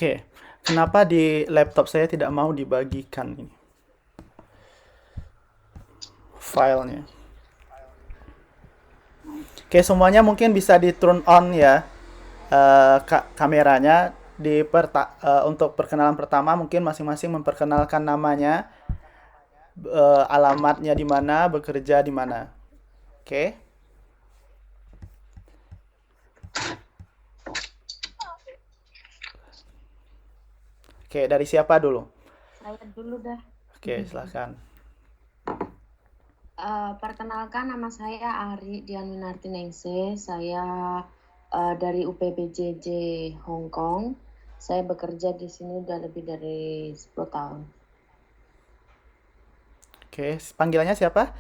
Oke, kenapa di laptop saya tidak mau dibagikan ini filenya? Oke, semuanya mungkin bisa di turn on ya, kameranya untuk perkenalan pertama mungkin masing-masing memperkenalkan namanya, alamatnya di mana, bekerja di mana. Oke, oke dari siapa dulu? Saya dulu dah. Oke, silahkan. Perkenalkan nama saya Ari Dianwinarti Ningsih. Saya dari UPBJJ Hong Kong. Saya bekerja di sini udah lebih dari 10 tahun. Oke, panggilannya siapa?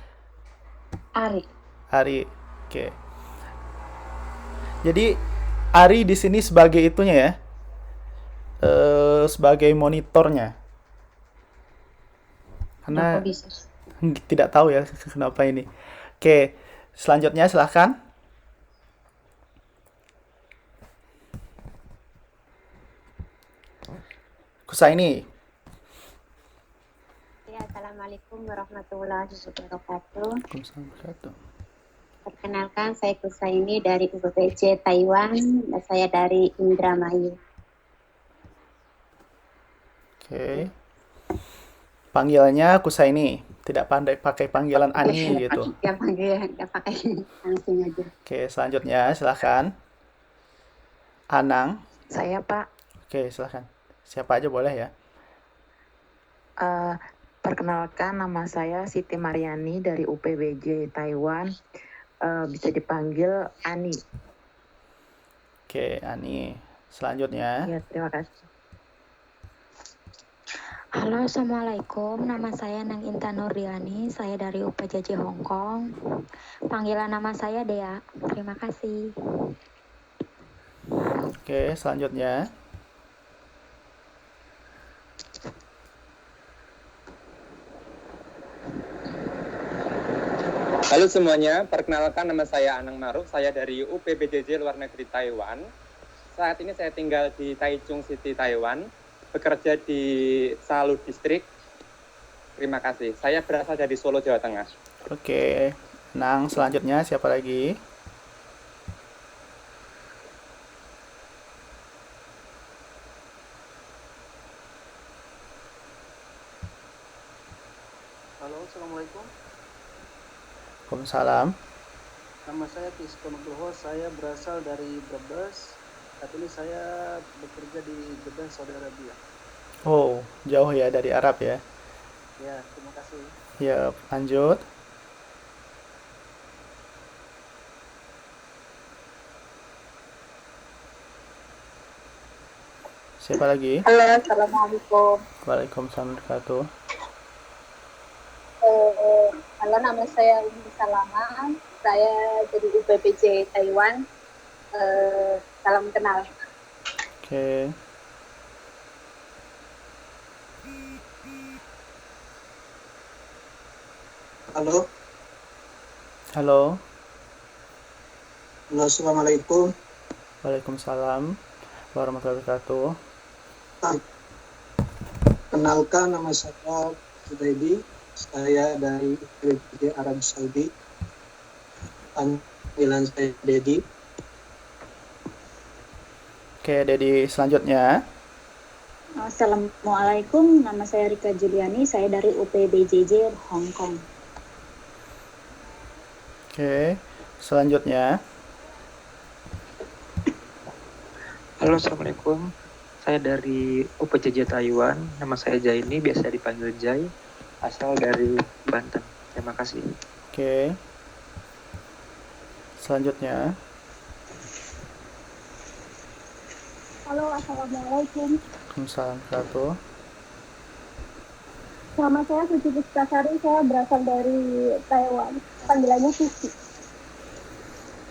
Ari, Ari. Oke. Jadi Ari di sini sebagai itunya ya, sebagai monitornya. ya kok Karena bisa? tidak tahu ya kenapa ini. Oke, selanjutnya silahkan. Kusaini. Ya, Assalamualaikum warahmatullahi wabarakatuh. Waalaikumsalam warahmatullahi wabarakatuh. Perkenalkan, saya Kusaini dari UPBJ Taiwan. Dan saya dari Indramayu. Oke. Panggilannya Kusaini. Tidak pandai pakai panggilan Ani gitu. Ya pakai, ya pakai langsung aja. Oke, selanjutnya silahkan. Anang. Saya Pak. Oke, silahkan. Siapa aja boleh ya. Eh, Perkenalkan, nama saya Siti Mariani dari UPBJ Taiwan. Bisa dipanggil Ani. Oke, Ani. Selanjutnya. Ya, terima kasih. Halo, Assalamualaikum. Nama saya Nang Intan Nurdiani. Saya dari UPJJ Hong Kong. Panggilan nama saya Dea. Terima kasih. Oke, selanjutnya. Halo semuanya, perkenalkan nama saya Anang Maruf, saya dari UPBJJ Luar Negeri Taiwan. Saat ini saya tinggal di Taichung City, Taiwan, bekerja di Salu District. Terima kasih. Saya berasal dari Solo, Jawa Tengah. Oke. Nang, selanjutnya siapa lagi? Halo, Assalamualaikum. Waalaikumsalam. Nama saya Tisko Nugroho, saya berasal dari Brebes. Saat ini saya bekerja di Jeddah, Saudi Arabia. Oh, jauh ya dari Arab ya. Ya, terima kasih. Ya, lanjut. Siapa lagi? Halo, Assalamualaikum. Waalaikumsalam warahmatullahi wabarakatuh. Halo, nama saya Umi Salama. Saya dari UPPJ Taiwan. Salam kenal. Oke. Halo, Halo. halo, Assalamualaikum. Waalaikumsalam warahmatullahi wabarakatuh. Kenalkan, nama saya Zubaidi. Saya dari UPBJ Arab Saudi. Panggilan saya Dedi. Oke, Dedi selanjutnya. Assalamualaikum, nama saya Rika Juliani, saya dari UPBJJ Hong Kong. Oke, selanjutnya. Halo, Assalamualaikum. Saya dari UPJJ Taiwan. Nama saya Jaini, biasa dipanggil Jai. Asal dari Banten. Terima kasih. Oke. Selanjutnya. Halo, Assalamualaikum. Waalaikumsalam warahmatullahi wabarakatuh. Nama saya Suci Puspitasari, saya berasal dari Taiwan. Panggilannya Suci.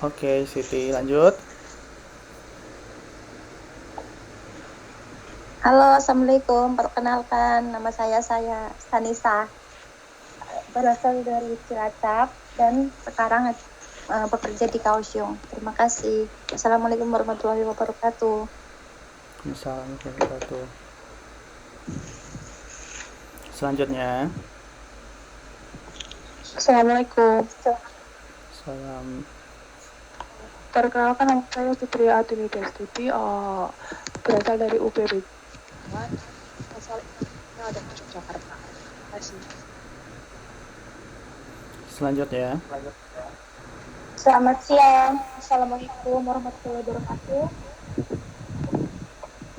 Oke, Siti lanjut. Halo, Assalamualaikum. Perkenalkan, nama saya Sanisa. Berasal dari Cilacap dan sekarang bekerja di Kaohsiung. Terima kasih. Assalamualaikum warahmatullahi wabarakatuh. Assalamualaikum warahmatullahi wabarakatuh. Selanjutnya, Assalamualaikum. salam. Perkenalkan nama saya Fitria Atuni Destuti, berasal dari UPB. Asalnya ada di Jakarta. Terima kasih. Selanjutnya, Selamat siang. Assalamualaikum warahmatullahi wabarakatuh.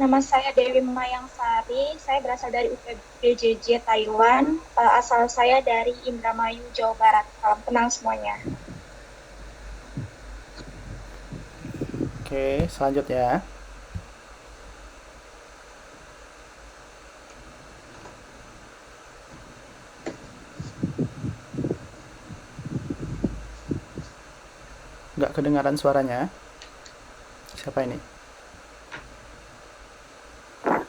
Nama saya Dewi Mayang Sari. Saya berasal dari UPBJJ Taiwan. Asal saya dari Indramayu, Jawa Barat. Salam kenal semuanya. oke, selanjutnya. Nggak kedengaran suaranya. Siapa ini?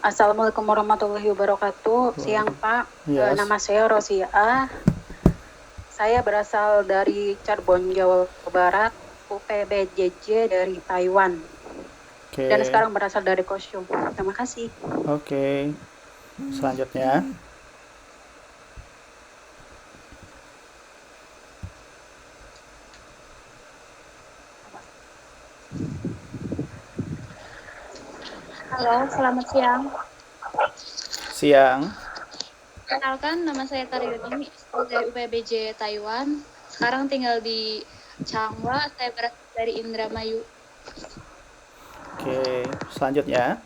Assalamualaikum warahmatullahi wabarakatuh. Siang Pak, Yes. nama saya Rosia. Saya berasal dari Cirebon, Jawa Barat, UPBJJ dari Taiwan. Oke. Dan sekarang berasal dari Kaohsiung. Terima kasih. Oke. Selanjutnya. Halo, selamat siang. Siang. Kenalkan, nama saya Taryuni dari UPBJ Taiwan. Sekarang tinggal di Changhua. Saya berasal dari Indramayu. Oke. Selanjutnya.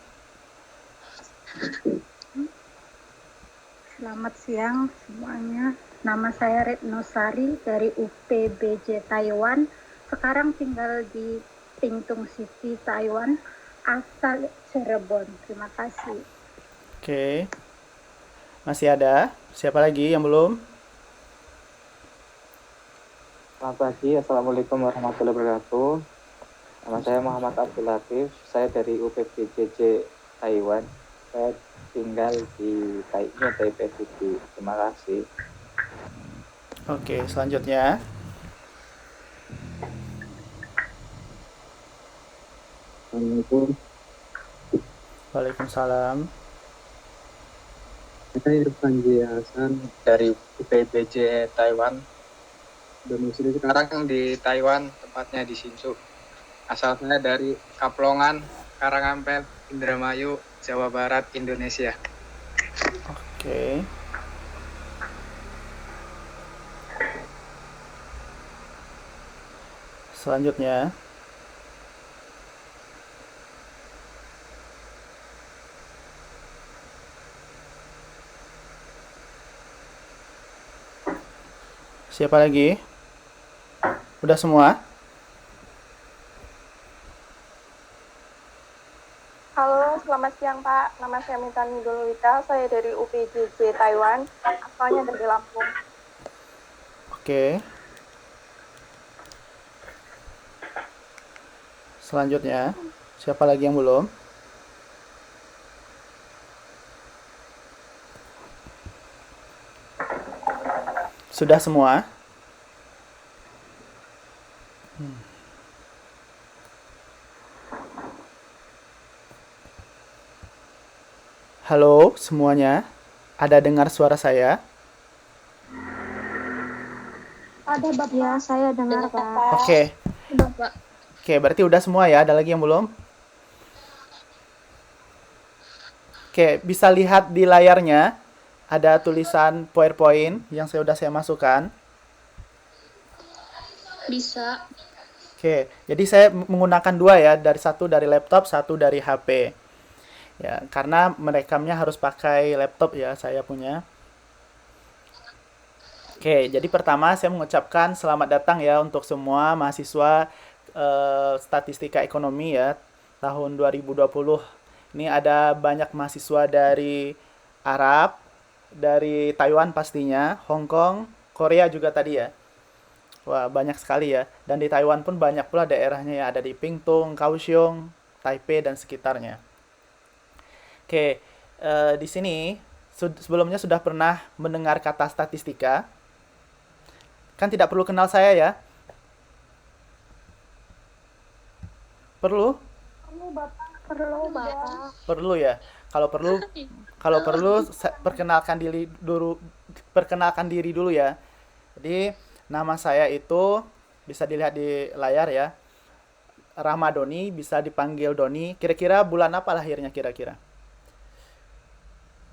Selamat siang semuanya. Nama saya Retno Sari dari UPBJ Taiwan. Sekarang tinggal di Pingtung City, Taiwan. Asal Cirebon. Terima kasih. Oke. Masih ada? Siapa lagi yang belum? Selamat pagi, Assalamualaikum warahmatullahi wabarakatuh. Nama saya Muhammad Abdul Latif, saya dari UPBJJ Taiwan. Saya tinggal di Taipei City. Terima kasih. Oke, selanjutnya. Assalamualaikum. Waalaikumsalam. Saya Irfan J. Hasan dari UPBJ Taiwan. Domisili sekarang di Taiwan, tepatnya di Hsinchu. Asal saya dari Kaplongan, Karangampel, Indramayu, Jawa Barat, Indonesia. Oke. Selanjutnya. Siapa lagi? Udah semua? Halo, selamat siang Pak. Nama saya Mintani Dolowita. Saya dari UPJJ Taiwan. Asalnya dari Lampung. Oke. Selanjutnya, siapa lagi yang belum? Sudah semua? Halo semuanya, ada dengar suara saya? Ada Bapak. Ya, saya dengar Pak. Oke. Bapak. Oke, berarti udah semua ya, ada lagi yang belum? Oke, bisa lihat di layarnya, ada tulisan PowerPoint yang saya masukkan. Bisa. Oke, jadi saya menggunakan dua ya, satu dari laptop, satu dari HP. Ya, karena merekamnya harus pakai laptop ya, saya punya. Oke, jadi pertama saya mengucapkan selamat datang ya untuk semua mahasiswa Statistika Ekonomi ya, tahun 2020. Ini ada banyak mahasiswa dari Arab, dari Taiwan pastinya, Hong Kong, Korea juga tadi ya. Wah, banyak sekali ya. Dan di Taiwan pun banyak pula daerahnya ya, ada di Pingtung, Kaohsiung, Taipei dan sekitarnya. Oke, di sini sebelumnya sudah pernah mendengar kata statistika? Kan tidak perlu kenal saya ya? Perlu? Perlu Bapak. Perlu, Bapak. Perlu ya. Kalau perlu perkenalkan diri dulu ya. Jadi nama saya itu bisa dilihat di layar ya. Ramadoni, bisa dipanggil Doni. Kira-kira bulan apa lahirnya kira-kira?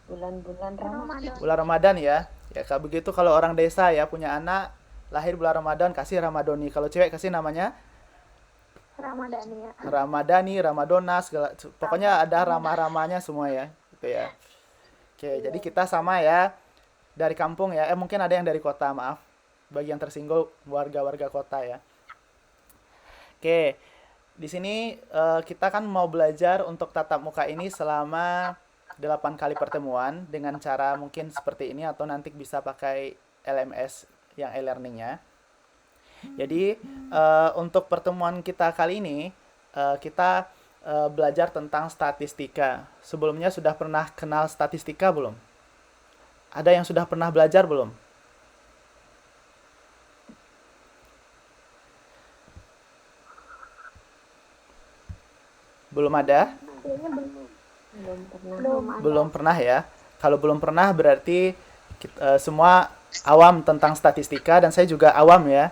Bulan-bulan Ramadan. Bulan Ramadan ya. Ya kalau begitu kalau orang desa ya punya anak lahir bulan Ramadan kasih Ramadoni. Kalau cewek kasih namanya Ramadhani ya. Ramadhani, Ramadona, segala pokoknya ada rama-ramanya semua ya. Gitu ya. Oke, jadi kita sama ya. Dari kampung ya. Mungkin ada yang dari kota, maaf. Bagi yang tersinggung warga-warga kota ya. Oke. Di sini kita kan mau belajar untuk tatap muka ini selama 8 kali pertemuan dengan cara mungkin seperti ini atau nanti bisa pakai LMS yang e-learning-nya. Jadi untuk pertemuan kita kali ini kita belajar tentang statistika. Sebelumnya sudah pernah kenal statistika belum? Ada yang sudah pernah belajar belum? Belum ada? Belum pernah ya. Kalau belum pernah berarti semua awam tentang statistika dan saya juga awam ya.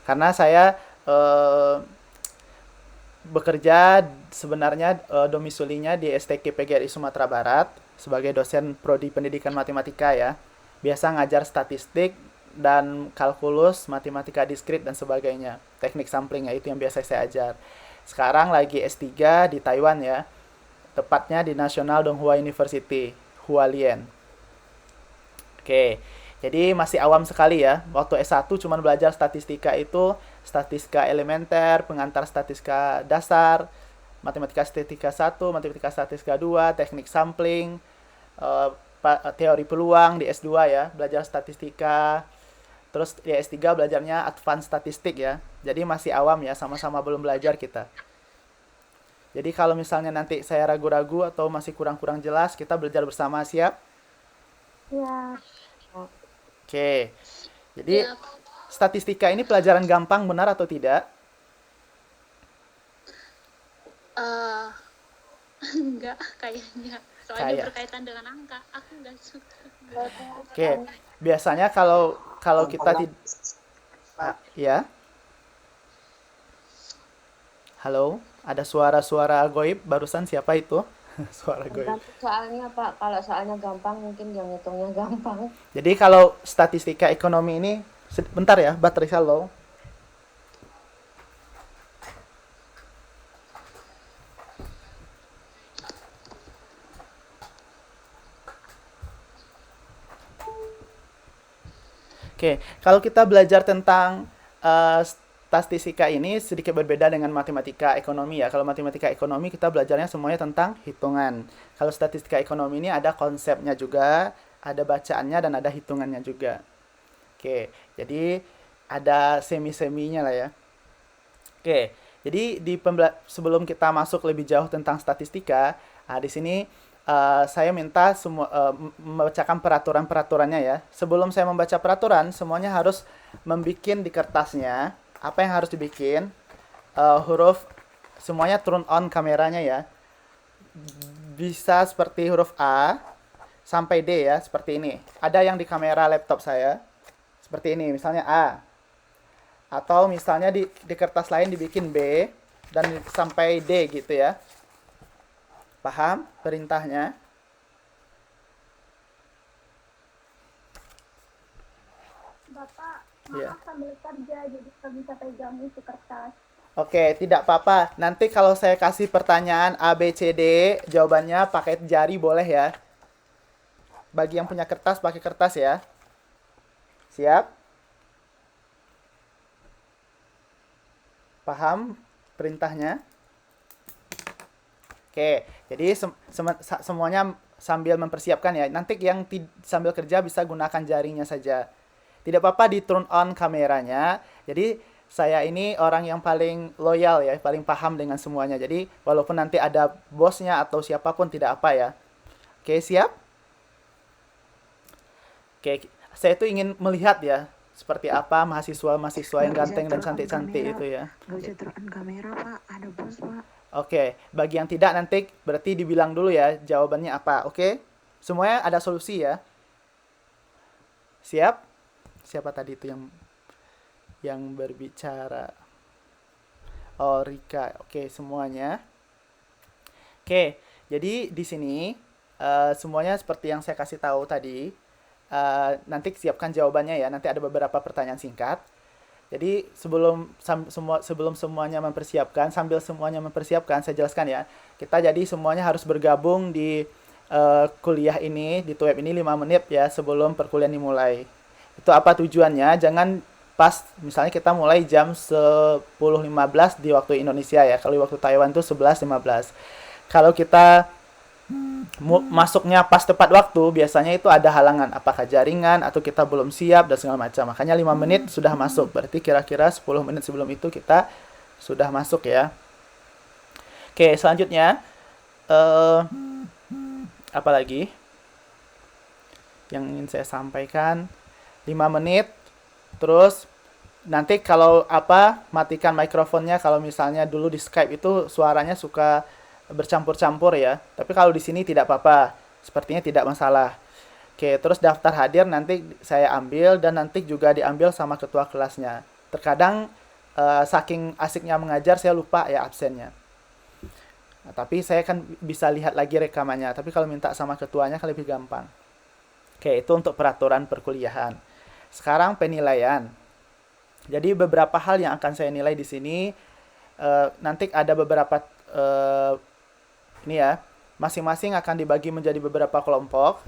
Karena saya bekerja sebenarnya domisilinya di STK PGRI Sumatera Barat sebagai dosen prodi pendidikan matematika ya. Biasa ngajar statistik dan kalkulus, matematika diskrit dan sebagainya. Teknik sampling ya, itu yang biasa saya ajar. Sekarang lagi S3 di Taiwan ya. Tepatnya di National Donghua University, Hualien. Oke. Jadi masih awam sekali ya. Waktu S1 cuma belajar statistika itu statistika elementer, pengantar statistika dasar, matematika statistika 1, matematika statistika 2, teknik sampling, teori peluang di S2 ya, belajar statistika. Terus di S3 belajarnya advance statistik ya. Jadi masih awam ya, sama-sama belum belajar kita. Jadi kalau misalnya nanti saya ragu-ragu atau masih kurang-kurang jelas, kita belajar bersama, siap? Ya. Oke. Jadi statistika ini pelajaran gampang, benar atau tidak? Enggak kayaknya. Soalnya berkaitan dengan angka, aku enggak suka. Oke. Biasanya kalau kita ya. Halo, ada suara-suara goib barusan, siapa itu? Suara goib. Soalnya Pak, kalau soalnya gampang mungkin yang hitungnya gampang. Jadi kalau statistika ekonomi ini, bentar ya, baterai saya low. Oke, kalau kita belajar tentang statistika ini sedikit berbeda dengan matematika ekonomi ya. Kalau matematika ekonomi kita belajarnya semuanya tentang hitungan. Kalau statistika ekonomi ini ada konsepnya juga, ada bacaannya dan ada hitungannya juga. Oke, jadi ada semi-seminya lah ya. Oke, jadi sebelum kita masuk lebih jauh tentang statistika, di sini saya minta membacakan peraturan-peraturannya ya. Sebelum saya membaca peraturan, semuanya harus membikin di kertasnya. Apa yang harus dibikin? Huruf, semuanya turn on kameranya ya. Bisa seperti huruf A sampai D ya, seperti ini. Ada yang di kamera laptop saya, seperti ini, misalnya A. Atau misalnya di kertas lain dibikin B dan sampai D gitu ya. Paham perintahnya? Bapak, Iya. maaf sambil kerja jadi nggak bisa pegang itu kertas. Oke, tidak apa-apa. Nanti kalau saya kasih pertanyaan A, B, C, D, jawabannya pakai jari boleh ya. Bagi yang punya kertas, pakai kertas ya. Siap? Paham perintahnya? Oke, jadi semuanya sambil mempersiapkan ya. Nanti yang sambil kerja bisa gunakan jarinya saja. Tidak apa-apa di turn on kameranya. Jadi saya ini orang yang paling loyal ya, paling paham dengan semuanya. Jadi walaupun nanti ada bosnya atau siapapun tidak apa ya. Oke, siap? Oke, saya itu ingin melihat ya seperti apa mahasiswa-mahasiswa yang ganteng dan cantik-cantik itu ya. Nggak bisa turun kamera Pak, ada bos Pak. Oke, bagi yang tidak nanti berarti dibilang dulu ya jawabannya apa. Oke? Semuanya ada solusi ya. Siap? Siapa tadi itu yang berbicara? Oh, Rika. Oke, semuanya. Oke, jadi di sini semuanya seperti yang saya kasih tahu tadi. Nanti siapkan jawabannya ya. Nanti ada beberapa pertanyaan singkat. Jadi sebelum semuanya mempersiapkan, sambil semuanya mempersiapkan, saya jelaskan ya. Kita jadi semuanya harus bergabung di kuliah ini, di TUEP ini 5 menit ya sebelum perkuliahan dimulai. Itu apa tujuannya? Jangan pas misalnya kita mulai jam 10.15 di waktu Indonesia ya. Kalau waktu Taiwan itu 11.15. Kalau kita masuknya pas tepat waktu, biasanya itu ada halangan, apakah jaringan atau kita belum siap dan segala macam. Makanya 5 menit sudah masuk, berarti kira-kira 10 menit sebelum itu kita sudah masuk ya. Oke, selanjutnya apa lagi yang ingin saya sampaikan? 5 menit, terus nanti kalau matikan mikrofonnya. Kalau misalnya dulu di Skype itu suaranya suka bercampur-campur ya. Tapi kalau di sini tidak apa-apa. Sepertinya tidak masalah. Oke, terus daftar hadir nanti saya ambil dan nanti juga diambil sama ketua kelasnya. Terkadang saking asiknya mengajar saya lupa ya absennya. Nah, tapi saya kan bisa lihat lagi rekamannya. Tapi kalau minta sama ketuanya kan lebih gampang. Oke, itu untuk peraturan perkuliahan. Sekarang penilaian. Jadi beberapa hal yang akan saya nilai di sini. Nanti ada beberapa ini ya, masing-masing akan dibagi menjadi beberapa kelompok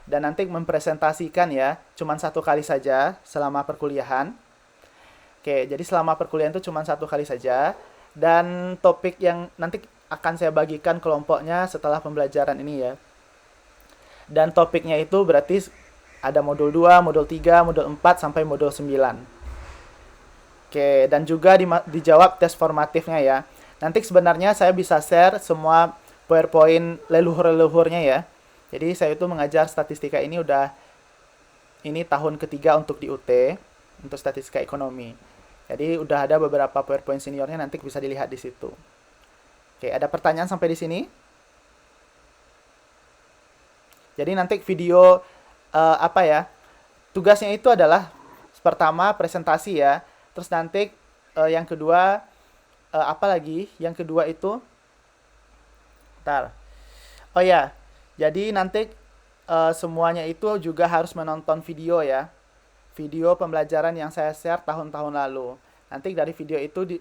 dan nanti mempresentasikan ya, cuman 1 kali saja selama perkuliahan. Oke, jadi selama perkuliahan itu cuman 1 kali saja dan topik yang nanti akan saya bagikan kelompoknya setelah pembelajaran ini ya. Dan topiknya itu berarti ada modul 2, modul 3, modul 4 sampai modul 9. Oke, dan juga dijawab tes formatifnya ya. Nanti sebenarnya saya bisa share semua PowerPoint leluhur-leluhurnya ya. Jadi saya itu mengajar statistika ini ini tahun ketiga untuk di UT, untuk statistika ekonomi. Jadi udah ada beberapa PowerPoint seniornya, nanti bisa dilihat di situ. Oke, ada pertanyaan sampai di sini? Jadi nanti video tugasnya itu adalah pertama presentasi ya. Terus nanti yang kedua yang kedua itu oh ya, jadi nanti semuanya itu juga harus menonton video ya, video pembelajaran yang saya share tahun-tahun lalu. Nanti dari video itu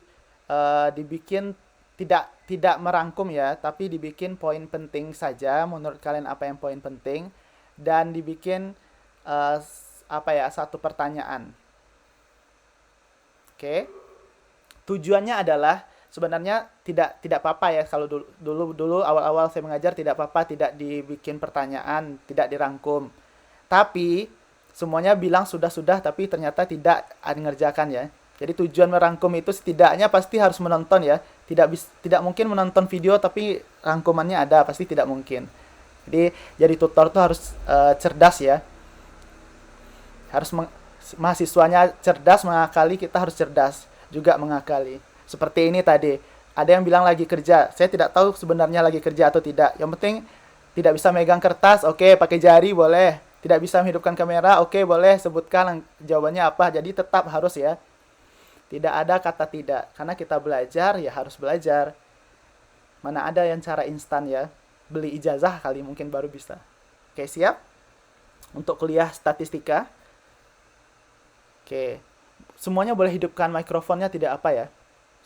dibikin tidak merangkum ya, tapi dibikin poin penting saja menurut kalian apa yang poin penting, dan dibikin satu pertanyaan. Oke. Tujuannya adalah sebenarnya tidak apa-apa ya kalau dulu awal-awal saya mengajar tidak apa-apa tidak dibikin pertanyaan, tidak dirangkum. Tapi semuanya bilang sudah tapi ternyata tidak mengerjakan ya. Jadi tujuan merangkum itu setidaknya pasti harus menonton ya. Tidak mungkin menonton video tapi rangkumannya ada, pasti tidak mungkin. Jadi tutor tuh harus cerdas ya. Harus mahasiswanya cerdas mengakali, kita harus cerdas juga mengakali. Seperti ini tadi, ada yang bilang lagi kerja. Saya tidak tahu sebenarnya lagi kerja atau tidak. Yang penting tidak bisa megang kertas, oke, pakai jari boleh. Tidak bisa menghidupkan kamera, oke, boleh sebutkan jawabannya apa. Jadi tetap harus ya. Tidak ada kata tidak. Karena kita belajar ya harus belajar. Mana ada yang cara instan ya. Beli ijazah kali mungkin baru bisa. Oke, siap? Untuk kuliah statistika. Oke. Semuanya boleh hidupkan mikrofonnya, tidak apa ya.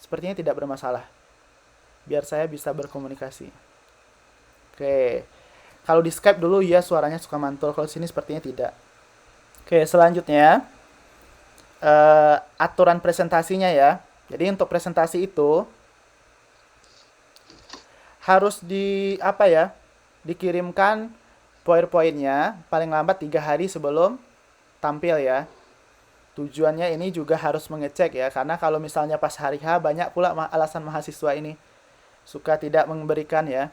Sepertinya tidak bermasalah. Biar saya bisa berkomunikasi. Oke. Kalau di Skype dulu ya suaranya suka mantul. Kalau sini sepertinya tidak. Oke, selanjutnya. Aturan presentasinya ya. Jadi untuk presentasi itu. Harus dikirimkan PowerPoint-nya paling lambat 3 hari sebelum tampil ya. Tujuannya ini juga harus mengecek ya, karena kalau misalnya pas hari H banyak pula alasan mahasiswa ini suka tidak memberikan ya.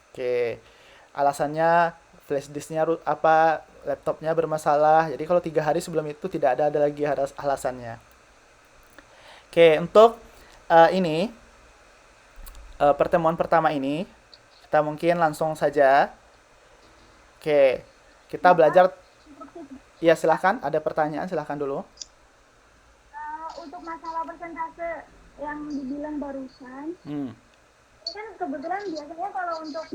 Oke, alasannya flash disknya laptopnya bermasalah. Jadi kalau 3 hari sebelum itu tidak ada lagi alasannya. Oke, untuk ini pertemuan pertama ini kita mungkin langsung saja. Oke, kita belajar. Ya, silahkan. Ada pertanyaan, silahkan dulu. Untuk masalah persentase yang dibilang barusan, Hmm. ini kan kebetulan biasanya kalau untuk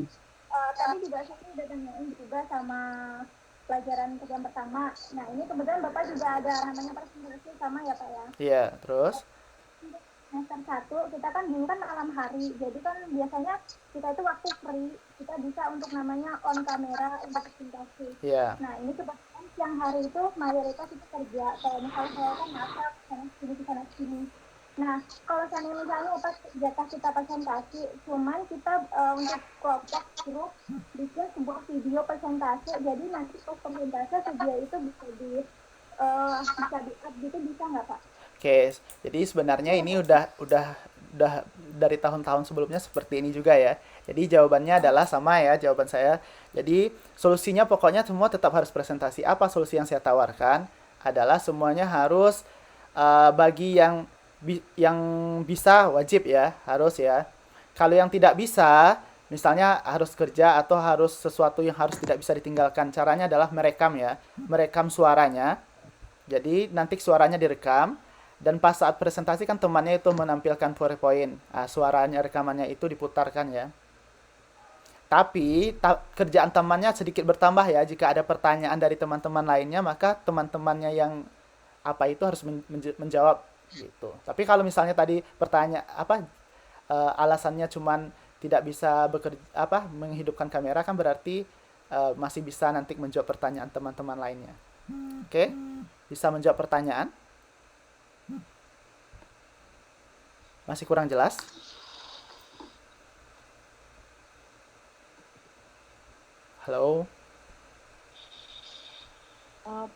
tadi juga saya udah tanyain juga sama pelajaran yang pertama. Nah ini kebetulan Bapak juga ada namanya presentasi sama ya Pak ya. Iya, terus? Semester 1 kita kan dulu kan malam hari, jadi kan biasanya kita itu waktu free kita bisa untuk namanya on kamera untuk presentasi. Iya. Nah ini kebetulan siang hari itu mayoritas itu kerja, kayak misalnya saya kan masak sana sini. Nah kalau misalnya pas jatah kita presentasi, cuman kita untuk kelompok grup bikin sebuah video presentasi, jadi nanti pas presentasi video itu bisa di-up gitu, bisa nggak Pak? Oke, jadi sebenarnya ini udah dari tahun-tahun sebelumnya seperti ini juga ya. Jadi jawabannya adalah sama ya jawaban saya. Jadi solusinya pokoknya semua tetap harus presentasi. Apa solusi yang saya tawarkan? Adalah semuanya harus bagi yang bisa wajib ya, harus ya. Kalau yang tidak bisa, misalnya harus kerja atau harus sesuatu yang harus tidak bisa ditinggalkan. Caranya adalah merekam ya, merekam suaranya. Jadi nanti suaranya direkam. Dan pas saat presentasi kan temannya itu menampilkan PowerPoint. Nah, suaranya, rekamannya itu diputarkan ya. Tapi kerjaan temannya sedikit bertambah ya. Jika ada pertanyaan dari teman-teman lainnya, maka teman-temannya yang harus menjawab gitu. Tapi kalau misalnya tadi alasannya cuman tidak bisa menghidupkan kamera, kan berarti masih bisa nanti menjawab pertanyaan teman-teman lainnya. Oke? Bisa menjawab pertanyaan? Masih kurang jelas? Halo?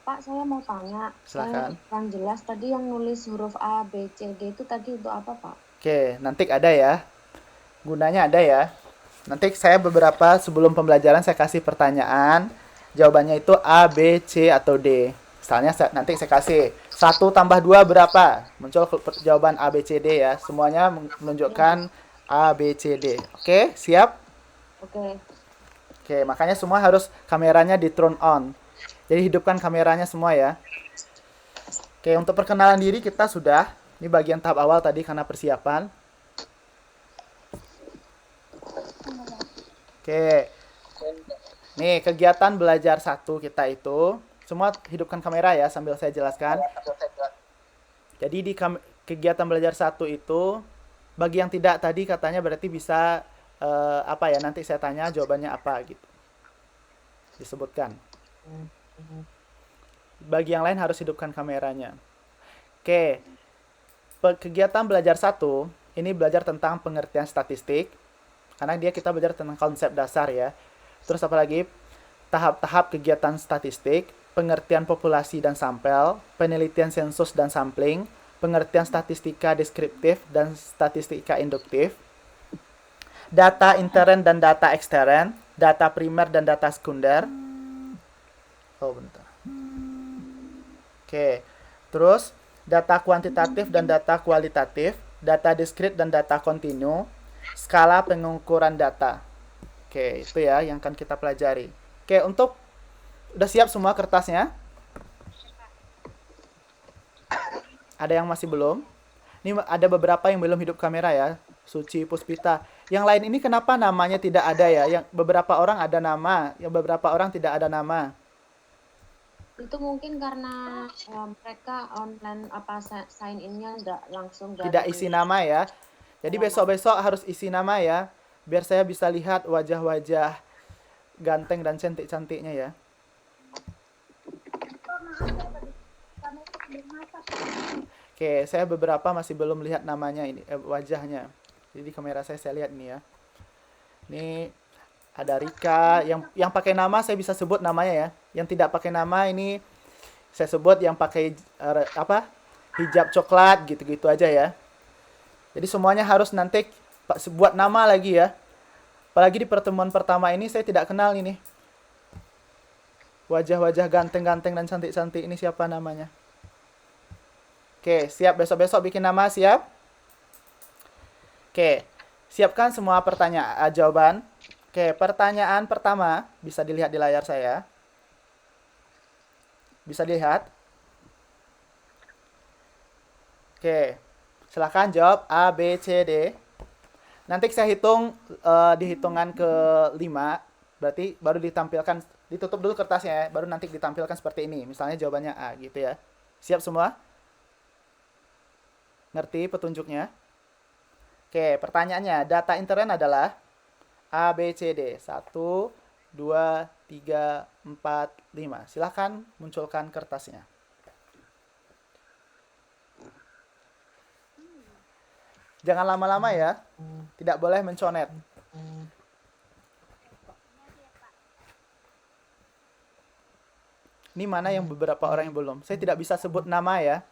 Pak, saya mau tanya. Silakan. Saya kurang jelas tadi yang nulis huruf A, B, C, D itu tadi untuk apa, Pak? Oke, nanti ada ya. Gunanya ada ya. Nanti saya sebelum pembelajaran saya kasih pertanyaan. Jawabannya itu A, B, C, atau D. Misalnya nanti saya kasih 1 tambah 2 berapa? Muncul jawaban A, B, C, D ya. Semuanya menunjukkan A, B, C, D. Oke, siap? Oke. Oke, makanya semua harus kameranya di turn on. Jadi hidupkan kameranya semua ya. Oke, untuk perkenalan diri kita sudah. Ini bagian tahap awal tadi karena persiapan. Oke. Nih, kegiatan belajar 1 kita itu. Semua hidupkan kamera ya sambil saya jelaskan. Jadi di kegiatan belajar 1 itu, bagi yang tidak tadi katanya berarti bisa nanti saya tanya jawabannya apa gitu. Disebutkan. Bagi yang lain harus hidupkan kameranya. Oke. Kegiatan belajar 1 ini belajar tentang pengertian statistik. Karena kita belajar tentang konsep dasar ya. Terus apalagi tahap-tahap kegiatan statistik, pengertian populasi dan sampel, penelitian sensus dan sampling, pengertian statistika deskriptif dan statistika induktif, data intern dan data ekstern, data primer dan data sekunder. Oh, bentar. Oke. Terus data kuantitatif dan data kualitatif, data diskrit dan data kontinu, skala pengukuran data. Oke, itu ya yang akan kita pelajari. Oke, udah siap semua kertasnya? Ada yang masih belum? Ini ada beberapa yang belum hidup kamera ya. Suci, Puspita. Yang lain ini kenapa namanya tidak ada ya? Yang beberapa orang ada nama, yang beberapa orang tidak ada nama. Itu mungkin karena mereka online sign in-nya nggak langsung. Tidak isi nama ya. Jadi besok-besok harus isi nama ya. Biar saya bisa lihat wajah-wajah ganteng dan cantik-cantiknya ya. Oke, saya beberapa masih belum lihat namanya ini, wajahnya. Jadi di kamera saya lihat ini ya. Ini ada Rika, yang pakai nama saya bisa sebut namanya ya. Yang tidak pakai nama ini saya sebut yang pakai hijab coklat gitu-gitu aja ya. Jadi semuanya harus nanti buat nama lagi ya. Apalagi di pertemuan pertama ini saya tidak kenal ini. Wajah-wajah ganteng-ganteng dan cantik-cantik ini siapa namanya? Oke, siap besok-besok bikin nama, siap? Oke, Siapkan semua pertanyaan, jawaban. Oke, pertanyaan pertama bisa dilihat di layar saya. Bisa dilihat? Oke, silahkan jawab A, B, C, D. Nanti saya hitung di hitungan ke-5, berarti baru ditampilkan, ditutup dulu kertasnya ya, baru nanti ditampilkan seperti ini. Misalnya jawabannya A gitu ya. Siap semua? Ngerti petunjuknya? Oke, pertanyaannya, data intern adalah A, B, C, D. 1, 2, 3, 4, 5. Silahkan munculkan kertasnya. Jangan lama-lama ya. Tidak boleh menconet. Ini mana yang beberapa orang yang belum? Saya tidak bisa sebut nama ya.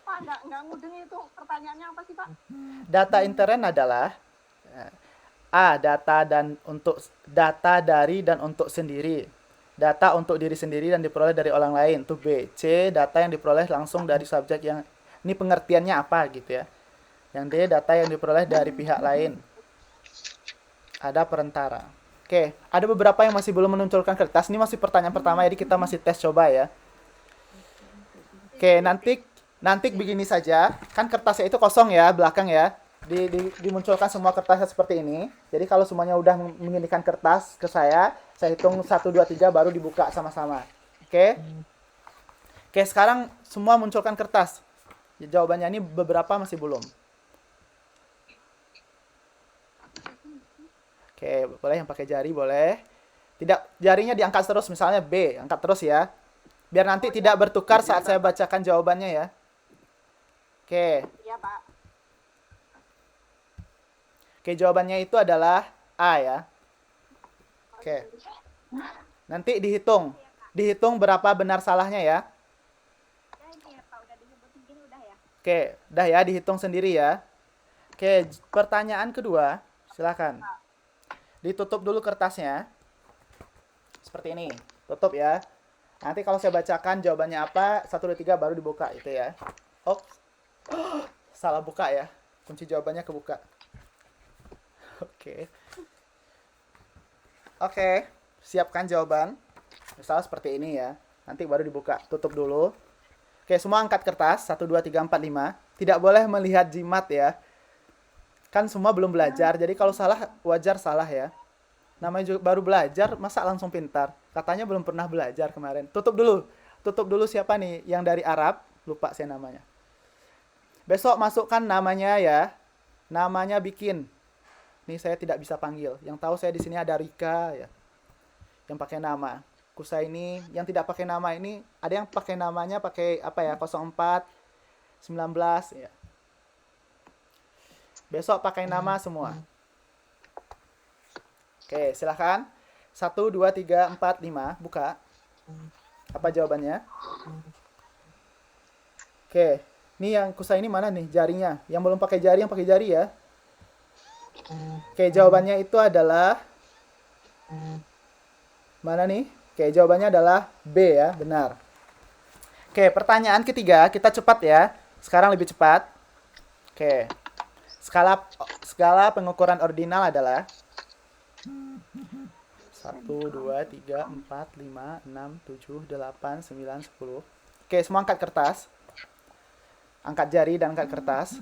Pak, nggak ngudeng itu pertanyaannya apa sih, Pak? Data intern adalah A. Data dari dan untuk sendiri. Data untuk diri sendiri dan diperoleh dari orang lain. Itu B. C. Data yang diperoleh langsung dari subjek yang... Ini pengertiannya apa gitu ya. Yang D. Data yang diperoleh dari pihak lain. Ada perantara. Oke, ada beberapa yang masih belum menunjukkan kertas. Ini masih pertanyaan pertama, jadi kita masih tes coba ya. Oke, nanti begini saja. Kan kertasnya itu kosong ya, belakang ya. Dimunculkan semua kertasnya seperti ini. Jadi kalau semuanya udah menginginkan kertas ke saya hitung 1, 2, 3 baru dibuka sama-sama. Oke? Oke, sekarang semua munculkan kertas. Jawabannya ini beberapa masih belum. Oke, boleh yang pakai jari boleh. Tidak, jarinya diangkat terus, misalnya B, angkat terus ya. Biar nanti tidak bertukar saat saya bacakan jawabannya ya. Oke. Iya, Pak. Oke, jawabannya itu adalah A ya. Oke. Nanti dihitung. Dihitung berapa benar salahnya ya. Oke, udah ya, dihitung sendiri ya. Oke, pertanyaan kedua, silakan. Ditutup dulu kertasnya. Seperti ini. Tutup ya. Nanti kalau saya bacakan jawabannya apa, 1, 2, 3 baru dibuka itu ya. Oh, salah buka ya. Kunci jawabannya kebuka. Oke. Oke, siapkan jawaban. Misalnya seperti ini ya. Nanti baru dibuka. Tutup dulu. Oke, semua angkat kertas. 1, 2, 3, 4, 5. Tidak boleh melihat jimat ya. Kan semua belum belajar. Jadi kalau salah, wajar salah ya. Namanya juga baru belajar, masa langsung pintar? Katanya belum pernah belajar kemarin. Tutup dulu. Tutup dulu siapa nih? Yang dari Arab. Lupa saya namanya. Besok masukkan namanya ya. Namanya bikin. Nih saya tidak bisa panggil. Yang tahu saya di sini ada Rika ya. Yang pakai nama. Kusaini, yang tidak pakai nama ini, ada yang pakai namanya pakai apa ya? 04 19 ya. Besok pakai nama semua. Oke, silahkan. 1, 2, 3, 4, 5. Buka. Apa jawabannya? Oke. Ini yang Kusaini mana nih jarinya? Yang belum pakai jari, yang pakai jari ya. Oke, jawabannya itu adalah mana nih? Oke, jawabannya adalah B ya, benar. Oke, pertanyaan ketiga, kita cepat ya. Sekarang lebih cepat. Oke. Skala pengukuran ordinal adalah 1, 2, 3, 4, 5, 6, 7, 8, 9, 10. Oke, semua angkat kertas. Angkat jari dan angkat kertas.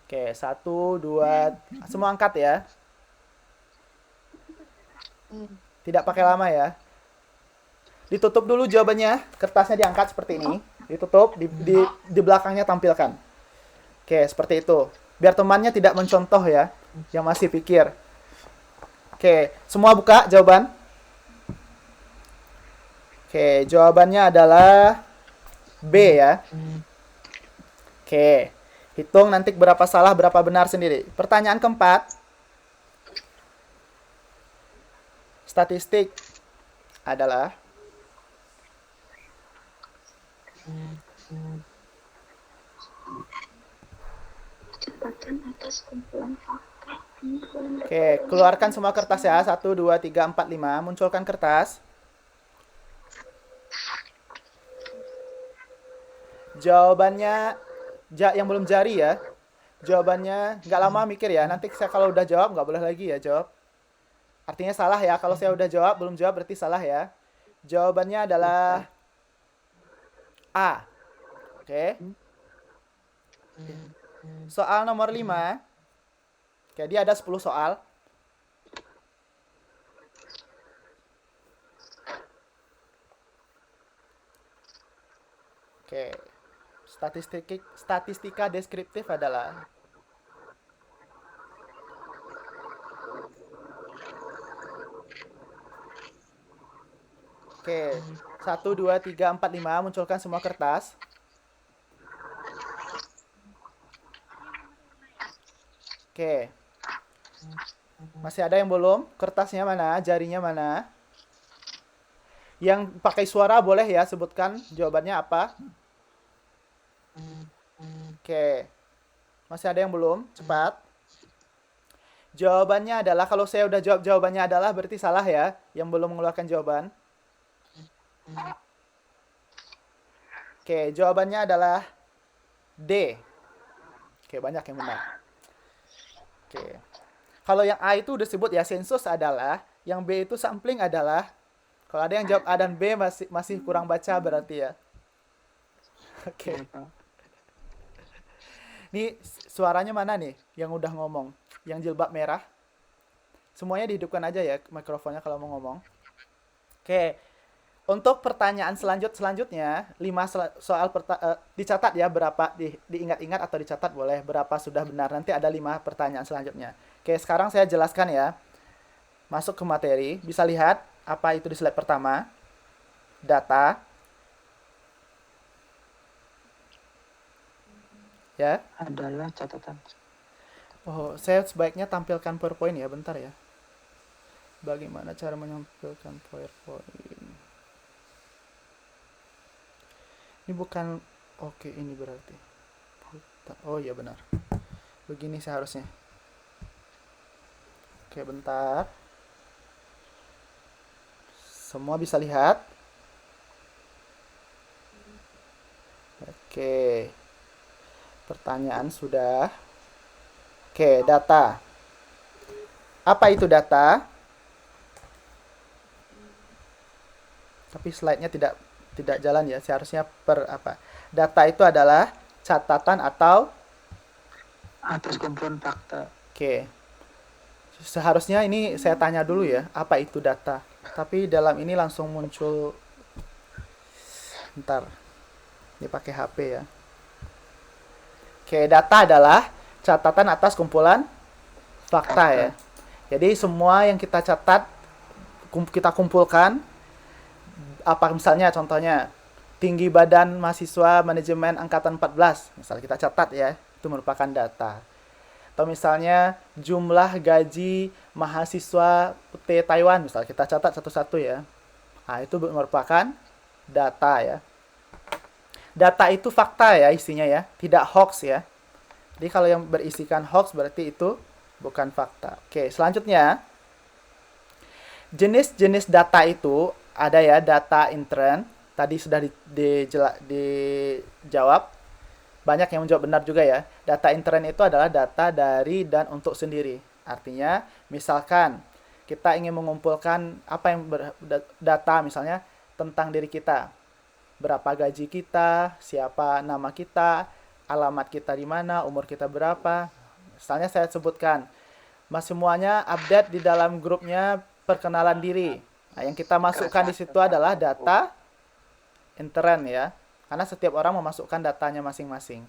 Oke, 1, 2, semua angkat ya. Tidak pakai lama ya. Ditutup dulu jawabannya. Kertasnya diangkat seperti ini. Ditutup, di belakangnya tampilkan. Oke, seperti itu. Biar temannya tidak mencontoh ya. Yang masih pikir. Oke, semua buka jawaban. Oke, jawabannya adalah B ya. Oke, hitung nanti berapa salah, berapa benar sendiri. Pertanyaan keempat. Statistik adalah kecepatan atas kumpulan fakta. Oke, keluarkan semua kertas ya. 1, 2, 3, 4, 5. Munculkan kertas. Jawabannya yang belum jari ya. Jawabannya nggak lama mikir ya. Nanti saya kalau udah jawab nggak boleh lagi ya jawab. Artinya salah ya. Kalau saya udah jawab, belum jawab berarti salah ya. Jawabannya adalah A. Oke. Soal nomor 5. Oke, dia ada 10 soal. Oke. Statistika deskriptif adalah Oke, 1, 2, 3, 4, 5. Munculkan semua kertas. Oke. Masih ada yang belum? Kertasnya mana? Jarinya mana? Yang pakai suara boleh ya, sebutkan jawabannya apa? Oke. Masih ada yang belum? Cepat. Jawabannya adalah, kalau saya udah jawab jawabannya adalah, berarti salah ya. Yang belum mengeluarkan jawaban. Oke, jawabannya adalah D. Oke, banyak yang benar. Oke. Kalau yang A itu udah sebut ya, sensus adalah. Yang B itu sampling adalah. Kalau ada yang jawab A dan B masih kurang baca berarti ya. Oke. Ini suaranya mana nih yang udah ngomong? Yang jilbab merah. Semuanya dihidupkan aja ya mikrofonnya kalau mau ngomong. Oke. Untuk pertanyaan selanjutnya, 5 soal dicatat ya, berapa diingat-ingat atau dicatat boleh, berapa sudah benar. Nanti ada 5 pertanyaan selanjutnya. Oke, sekarang saya jelaskan ya. Masuk ke materi, bisa lihat apa itu di slide pertama. Data. Ya. Adalah catatan. Oh, saya sebaiknya tampilkan PowerPoint ya, bentar ya. Bagaimana cara menampilkan PowerPoint? Ini bukan, oke ini berarti. Oh iya benar. Begini seharusnya. Oke, bentar. Semua bisa lihat? Oke. Pertanyaan sudah. Oke, data. Apa itu data? Tapi slide-nya tidak jalan ya, seharusnya data itu adalah catatan atau atas kumpulan fakta. Oke. Seharusnya ini saya tanya dulu ya, apa itu data? Tapi dalam ini langsung muncul, bentar, ini pakai HP ya. Oke, data adalah catatan atas kumpulan fakta ya. Jadi semua yang kita catat, kita kumpulkan. Apa misalnya contohnya tinggi badan mahasiswa manajemen angkatan 14, misalnya kita catat ya, itu merupakan data. Atau misalnya jumlah gaji mahasiswa UT Taiwan, misalnya kita catat satu-satu ya. Nah, itu merupakan data ya. Data itu fakta ya isinya ya, tidak hoax ya. Jadi kalau yang berisikan hoax berarti itu bukan fakta. Oke, selanjutnya jenis-jenis data itu ada ya, data intern. Tadi sudah dijawab. Banyak yang menjawab benar juga ya. Data intern itu adalah data dari dan untuk sendiri. Artinya, misalkan kita ingin mengumpulkan apa yang data misalnya tentang diri kita. Berapa gaji kita, siapa nama kita, alamat kita di mana, umur kita berapa. Misalnya saya sebutkan, semuanya update di dalam grupnya perkenalan diri. Nah, yang kita masukkan di situ adalah data intern ya. Karena setiap orang memasukkan datanya masing-masing.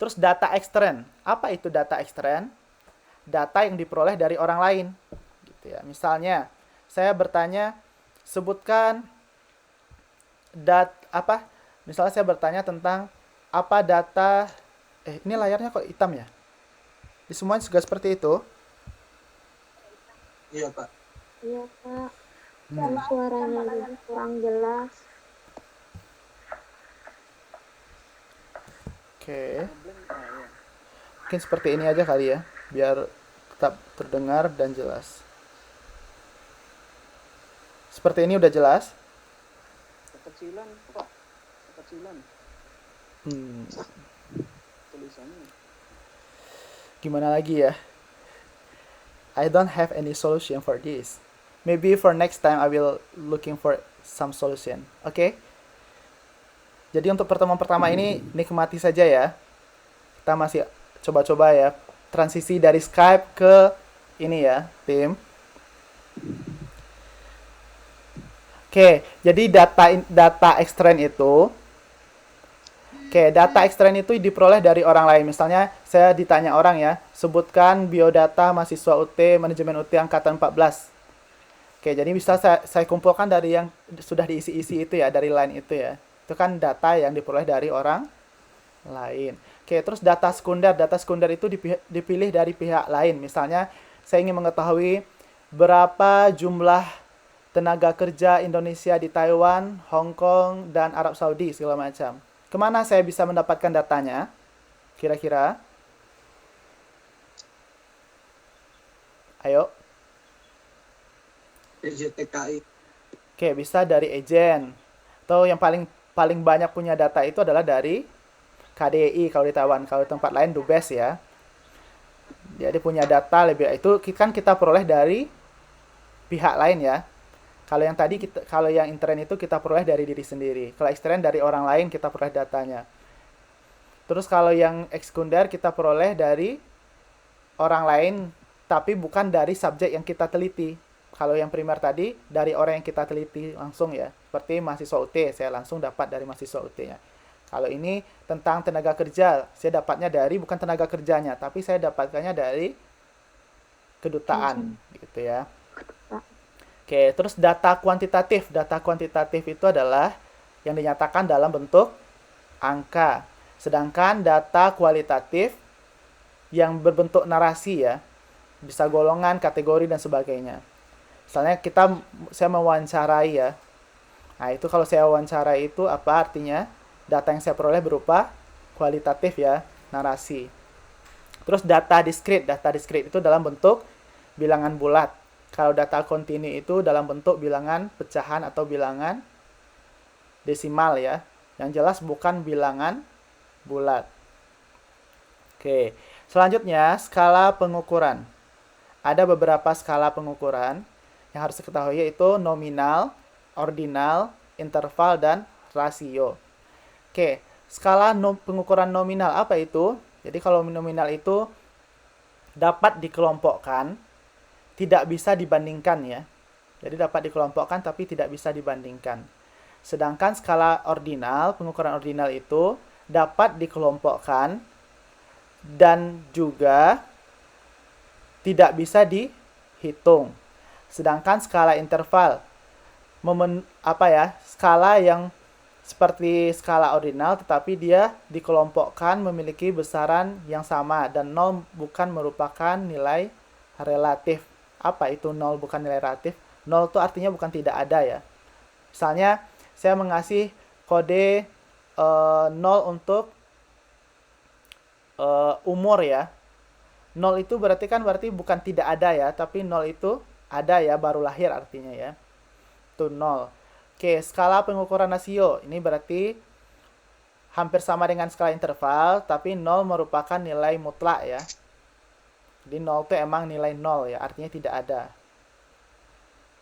Terus data ekstern. Apa itu data ekstern? Data yang diperoleh dari orang lain. Gitu ya. Misalnya, saya bertanya, sebutkan misalnya saya bertanya tentang apa data, ini layarnya kok hitam ya? Di semuanya juga seperti itu? Iya, Pak. Iya, Pak. Suaranya kurang jelas. Oke. Mungkin seperti ini aja kali ya, biar tetap terdengar dan jelas. Seperti ini udah jelas? Kekecilan, Pak. Kekecilan. Tulisannya. Gimana lagi ya? I don't have any solution for this. Maybe for next time I will looking for some solution. Oke? Jadi untuk pertemuan pertama ini nikmati saja ya. Kita masih coba-coba ya. Transisi dari Skype ke ini ya, tim. Oke, jadi data ekstern itu data ekstern itu diperoleh dari orang lain. Misalnya saya ditanya orang ya, sebutkan biodata mahasiswa UT, manajemen UT angkatan 14. Oke, jadi bisa saya kumpulkan dari yang sudah diisi-isi itu ya, dari line itu ya. Itu kan data yang diperoleh dari orang lain. Oke, terus data sekunder itu dipilih dari pihak lain. Misalnya saya ingin mengetahui berapa jumlah tenaga kerja Indonesia di Taiwan, Hong Kong, dan Arab Saudi segala macam. Kemana saya bisa mendapatkan datanya? Kira-kira? Ayo. EJTKI. Oke, bisa dari agen. Atau yang paling banyak punya data itu adalah dari KDI kalau di Taiwan. Kalau di tempat lain Dubes ya. Jadi punya data lebih itu kan kita peroleh dari pihak lain ya. Kalau yang tadi kalau yang intern itu kita peroleh dari diri sendiri. Kalau ekstern dari orang lain kita peroleh datanya. Terus kalau yang eksekunder kita peroleh dari orang lain tapi bukan dari subjek yang kita teliti. Kalau yang primer tadi dari orang yang kita teliti langsung ya. Seperti mahasiswa UT, saya langsung dapat dari mahasiswa UT-nya. Kalau ini tentang tenaga kerja, saya dapatnya dari bukan tenaga kerjanya, tapi saya dapatkannya dari kedutaan gitu ya. Oke, terus data kuantitatif. Data kuantitatif itu adalah yang dinyatakan dalam bentuk angka. Sedangkan data kualitatif yang berbentuk narasi ya. Bisa golongan, kategori, dan sebagainya. Misalnya saya mewawancarai ya. Nah, itu kalau saya wawancarai itu apa artinya? Data yang saya peroleh berupa kualitatif ya, narasi. Terus data diskrit. Data diskrit itu dalam bentuk bilangan bulat. Kalau data kontinu itu dalam bentuk bilangan pecahan atau bilangan desimal ya. Yang jelas bukan bilangan bulat. Oke, selanjutnya skala pengukuran. Ada beberapa skala pengukuran yang harus diketahui yaitu nominal, ordinal, interval, dan rasio. Oke, skala pengukuran nominal apa itu? Jadi kalau nominal itu dapat dikelompokkan, tidak bisa dibandingkan ya. Jadi dapat dikelompokkan tapi tidak bisa dibandingkan. Sedangkan skala ordinal, pengukuran ordinal itu dapat dikelompokkan dan juga tidak bisa dihitung. Sedangkan skala interval skala yang seperti skala ordinal tetapi dia dikelompokkan memiliki besaran yang sama dan 0 bukan merupakan nilai relatif. Apa itu 0 bukan nilai relatif? 0 itu artinya bukan tidak ada ya. Misalnya saya mengasih kode 0 untuk umur ya. 0 itu berarti bukan tidak ada ya, tapi 0 itu ada ya, baru lahir artinya ya. Itu 0. Oke, skala pengukuran rasio. Ini berarti hampir sama dengan skala interval, tapi 0 merupakan nilai mutlak ya. Jadi 0 itu emang nilai 0 ya, artinya tidak ada.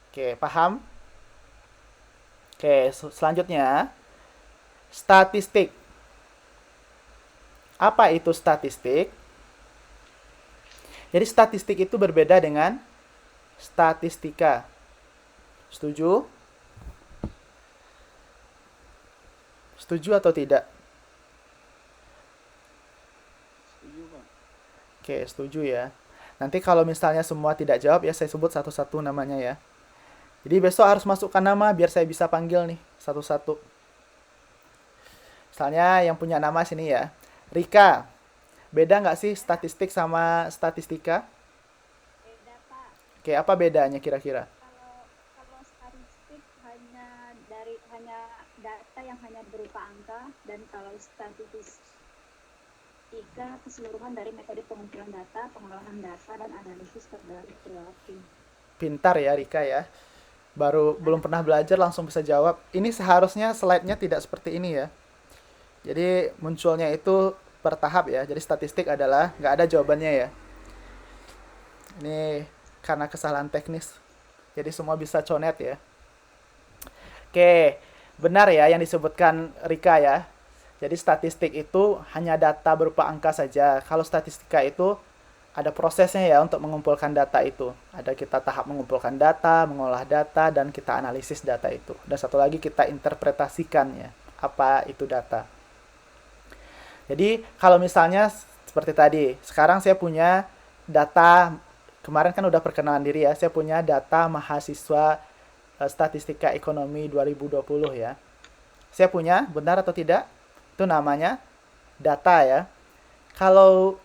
Oke, paham? Oke, selanjutnya statistik. Apa itu statistik? Jadi statistik itu berbeda dengan statistika. Setuju? Setuju atau tidak? Setuju, Pak. Oke, setuju ya. Nanti kalau misalnya semua tidak jawab ya saya sebut satu-satu namanya ya. Jadi besok harus masukkan nama biar saya bisa panggil nih satu-satu. Misalnya yang punya nama sini ya. Rika. Beda nggak sih statistik sama statistika? Beda, Pak. Oke, apa bedanya kira-kira? Kalau statistik hanya data yang hanya berupa angka, dan kalau statistika keseluruhan dari metode pengumpulan data, pengolahan data, dan analisis dari perilaku. Pintar ya Rika ya. Belum pernah belajar langsung bisa jawab. Ini seharusnya slide-nya tidak seperti ini ya. Jadi munculnya itu per tahap ya. Jadi statistik adalah nggak ada jawabannya ya. Ini karena kesalahan teknis. Jadi semua bisa conet ya. Oke, benar ya yang disebutkan Rika ya. Jadi statistik itu hanya data berupa angka saja. Kalau statistika itu ada prosesnya ya untuk mengumpulkan data itu. Ada kita tahap mengumpulkan data, mengolah data, dan kita analisis data itu. Dan satu lagi kita interpretasikan ya, apa itu data. Jadi kalau misalnya seperti tadi, sekarang saya punya data, kemarin kan udah perkenalan diri ya, saya punya data mahasiswa Statistika Ekonomi 2020 ya. Saya punya, benar atau tidak? Itu namanya data ya. Kalau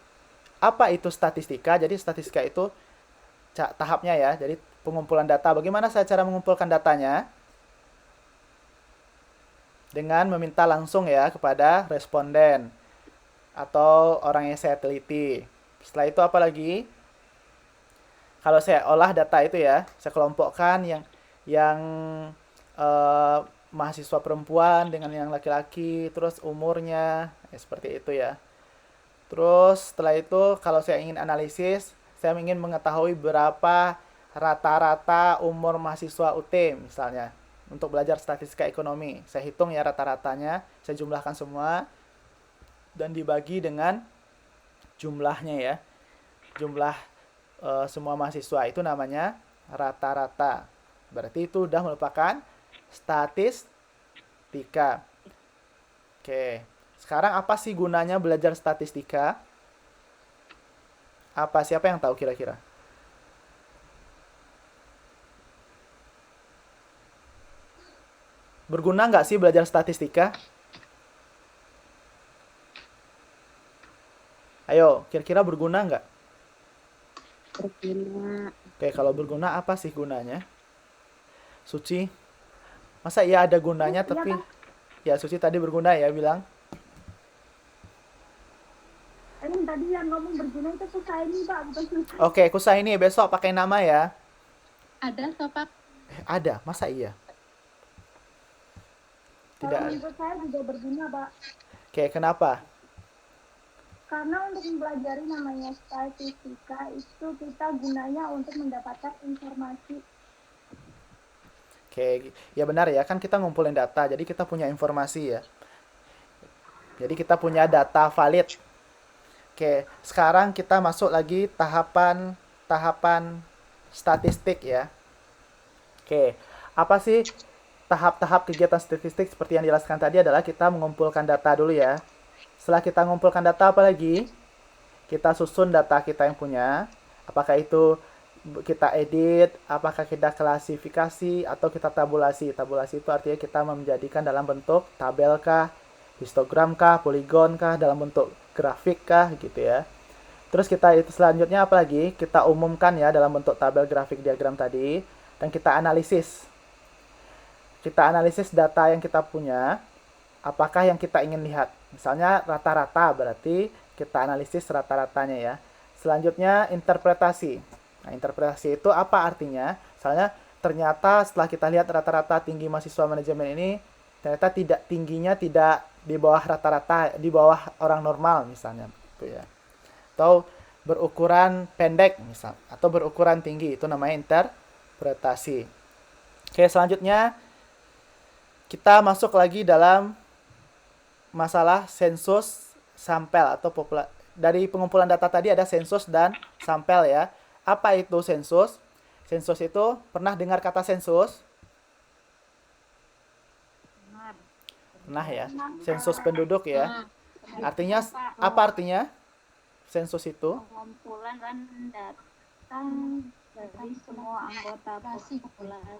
apa itu statistika? Jadi statistika itu tahapnya ya. Jadi pengumpulan data. Bagaimana saya cara mengumpulkan datanya? Dengan meminta langsung ya kepada responden atau orang yang saya teliti. Setelah itu apa lagi? Kalau saya olah data itu ya, saya kelompokkan yang mahasiswa perempuan dengan yang laki-laki, terus umurnya, seperti itu ya. Terus setelah itu kalau saya ingin analisis, saya ingin mengetahui berapa rata-rata umur mahasiswa UT misalnya, untuk belajar statistika ekonomi. Saya hitung ya rata-ratanya, saya jumlahkan semua, dan dibagi dengan jumlahnya ya. Jumlah semua mahasiswa itu namanya rata-rata. Berarti itu udah merupakan statistika. Oke. Sekarang apa sih gunanya belajar statistika? Apa? Siapa yang tahu kira-kira? Berguna nggak sih belajar statistika? Ayo, kira-kira berguna nggak? Berguna. Oke, kalau berguna apa sih gunanya? Suci, masa iya ada gunanya tapi ya Suci tadi berguna ya bilang. Tadi yang ngomong berguna itu Kusaini Pak, bukan Suci. Oke, Kusaini besok pakai nama ya. Ada Pak? Ada, masa iya? Tidak. Kalau menurut saya juga berguna Pak. Oke, kenapa? Karena untuk mempelajari namanya statistika itu kita gunanya untuk mendapatkan informasi. Oke, ya benar ya, kan kita ngumpulin data, jadi kita punya informasi ya. Jadi kita punya data valid. Oke, sekarang kita masuk lagi tahapan statistik ya. Oke, apa sih tahap-tahap kegiatan statistik seperti yang dijelaskan tadi adalah kita mengumpulkan data dulu ya. Setelah kita mengumpulkan data apa lagi? Kita susun data kita yang punya. Apakah itu kita edit, apakah kita klasifikasi, atau kita tabulasi. Tabulasi itu artinya kita menjadikan dalam bentuk tabel kah, histogram kah, poligon kah, dalam bentuk grafik kah, gitu ya. Terus kita itu selanjutnya apa lagi? Kita umumkan ya dalam bentuk tabel, grafik, diagram tadi, dan kita analisis. Kita analisis data yang kita punya, apakah yang kita ingin lihat. Misalnya rata-rata, berarti kita analisis rata-ratanya ya. Selanjutnya interpretasi. Nah, interpretasi itu apa artinya? Misalnya ternyata setelah kita lihat rata-rata tinggi mahasiswa manajemen ini, ternyata tingginya tidak di bawah rata-rata, di bawah orang normal misalnya, gitu ya. Atau berukuran pendek misal, atau berukuran tinggi, itu namanya interpretasi. Oke, selanjutnya kita masuk lagi dalam masalah sensus sampel atau dari pengumpulan data tadi ada sensus dan sampel ya. Apa itu sensus? Sensus itu pernah dengar kata sensus? Pernah ya. Sensus penduduk ya. Artinya apa artinya? Sensus itu Pengumpulan data dari semua anggota populasi.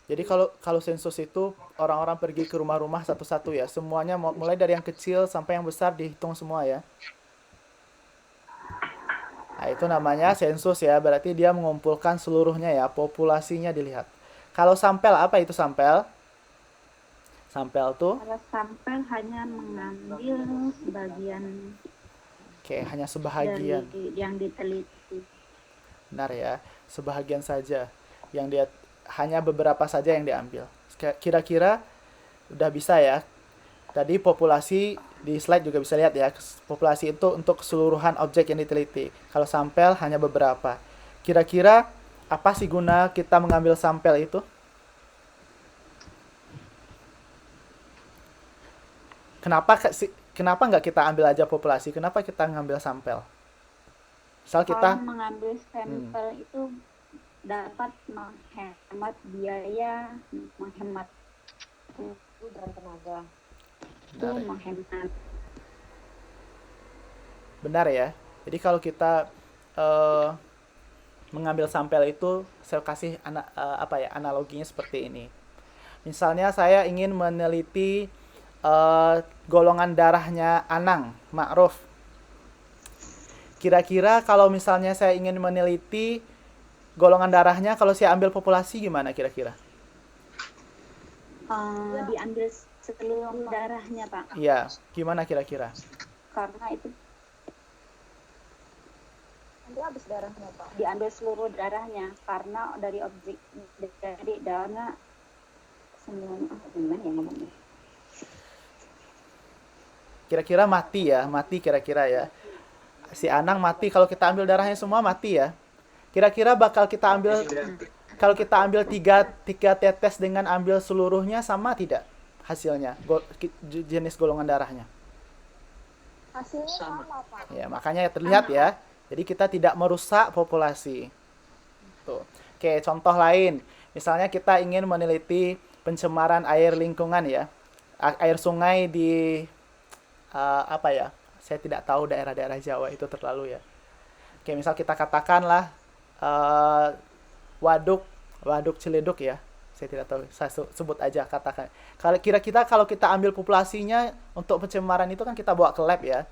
Jadi kalau sensus itu orang-orang pergi ke rumah-rumah satu-satu ya. Semuanya mulai dari yang kecil sampai yang besar dihitung semua ya. Nah, itu namanya sensus ya. Berarti dia mengumpulkan seluruhnya ya, populasinya dilihat. Kalau sampel, apa itu sampel? Sampel tuh? Kalau sampel hanya mengambil sebagian. Oke, hanya sebahagian. Dari yang diteliti. Benar ya, sebahagian saja. Yang dia hanya beberapa saja yang diambil. Kira-kira udah bisa ya. Tadi populasi Di slide juga bisa lihat ya, populasi itu untuk keseluruhan objek yang diteliti. Kalau sampel hanya beberapa. Kira-kira apa sih guna kita mengambil sampel itu? Kenapa nggak kita ambil aja populasi? Kenapa kita ngambil sampel? Misal kita Kalau mengambil sampel itu dapat menghemat biaya, menghemat Waktu dan tenaga. menghemat. benar ya. Jadi kalau kita mengambil sampel itu, saya kasih analoginya seperti ini. Misalnya saya ingin meneliti golongan darahnya Anang Ma'ruf. Kira-kira kalau misalnya saya ingin meneliti golongan darahnya, kalau saya ambil populasi gimana kira-kira? Diambil seluruh darahnya, Pak. Iya, gimana kira-kira? Karena itu Nanti habis darahnya, Pak. diambil seluruh darahnya karena dari objek dari darahnya semuanya gimana ya ngomongnya? Kira-kira mati ya, mati kira-kira ya. Si Anang mati, kalau kita ambil darahnya semua mati ya. Kira-kira bakal kita ambil, kalau kita ambil tiga tetes dengan ambil seluruhnya, sama tidak hasilnya, jenis golongan darahnya? Hasilnya sama, Pak. Ya, makanya terlihat ya. Jadi kita tidak merusak populasi. Tuh. Oke, contoh lain. Misalnya kita ingin meneliti pencemaran air lingkungan ya. Air sungai di saya tidak tahu daerah-daerah Jawa itu terlalu ya. Oke, misal kita katakanlah waduk Ciledug ya. Saya tidak tahu, saya sebut aja katakan. Kira-kira kalau kita ambil populasinya untuk pencemaran itu kan kita bawa ke lab ya.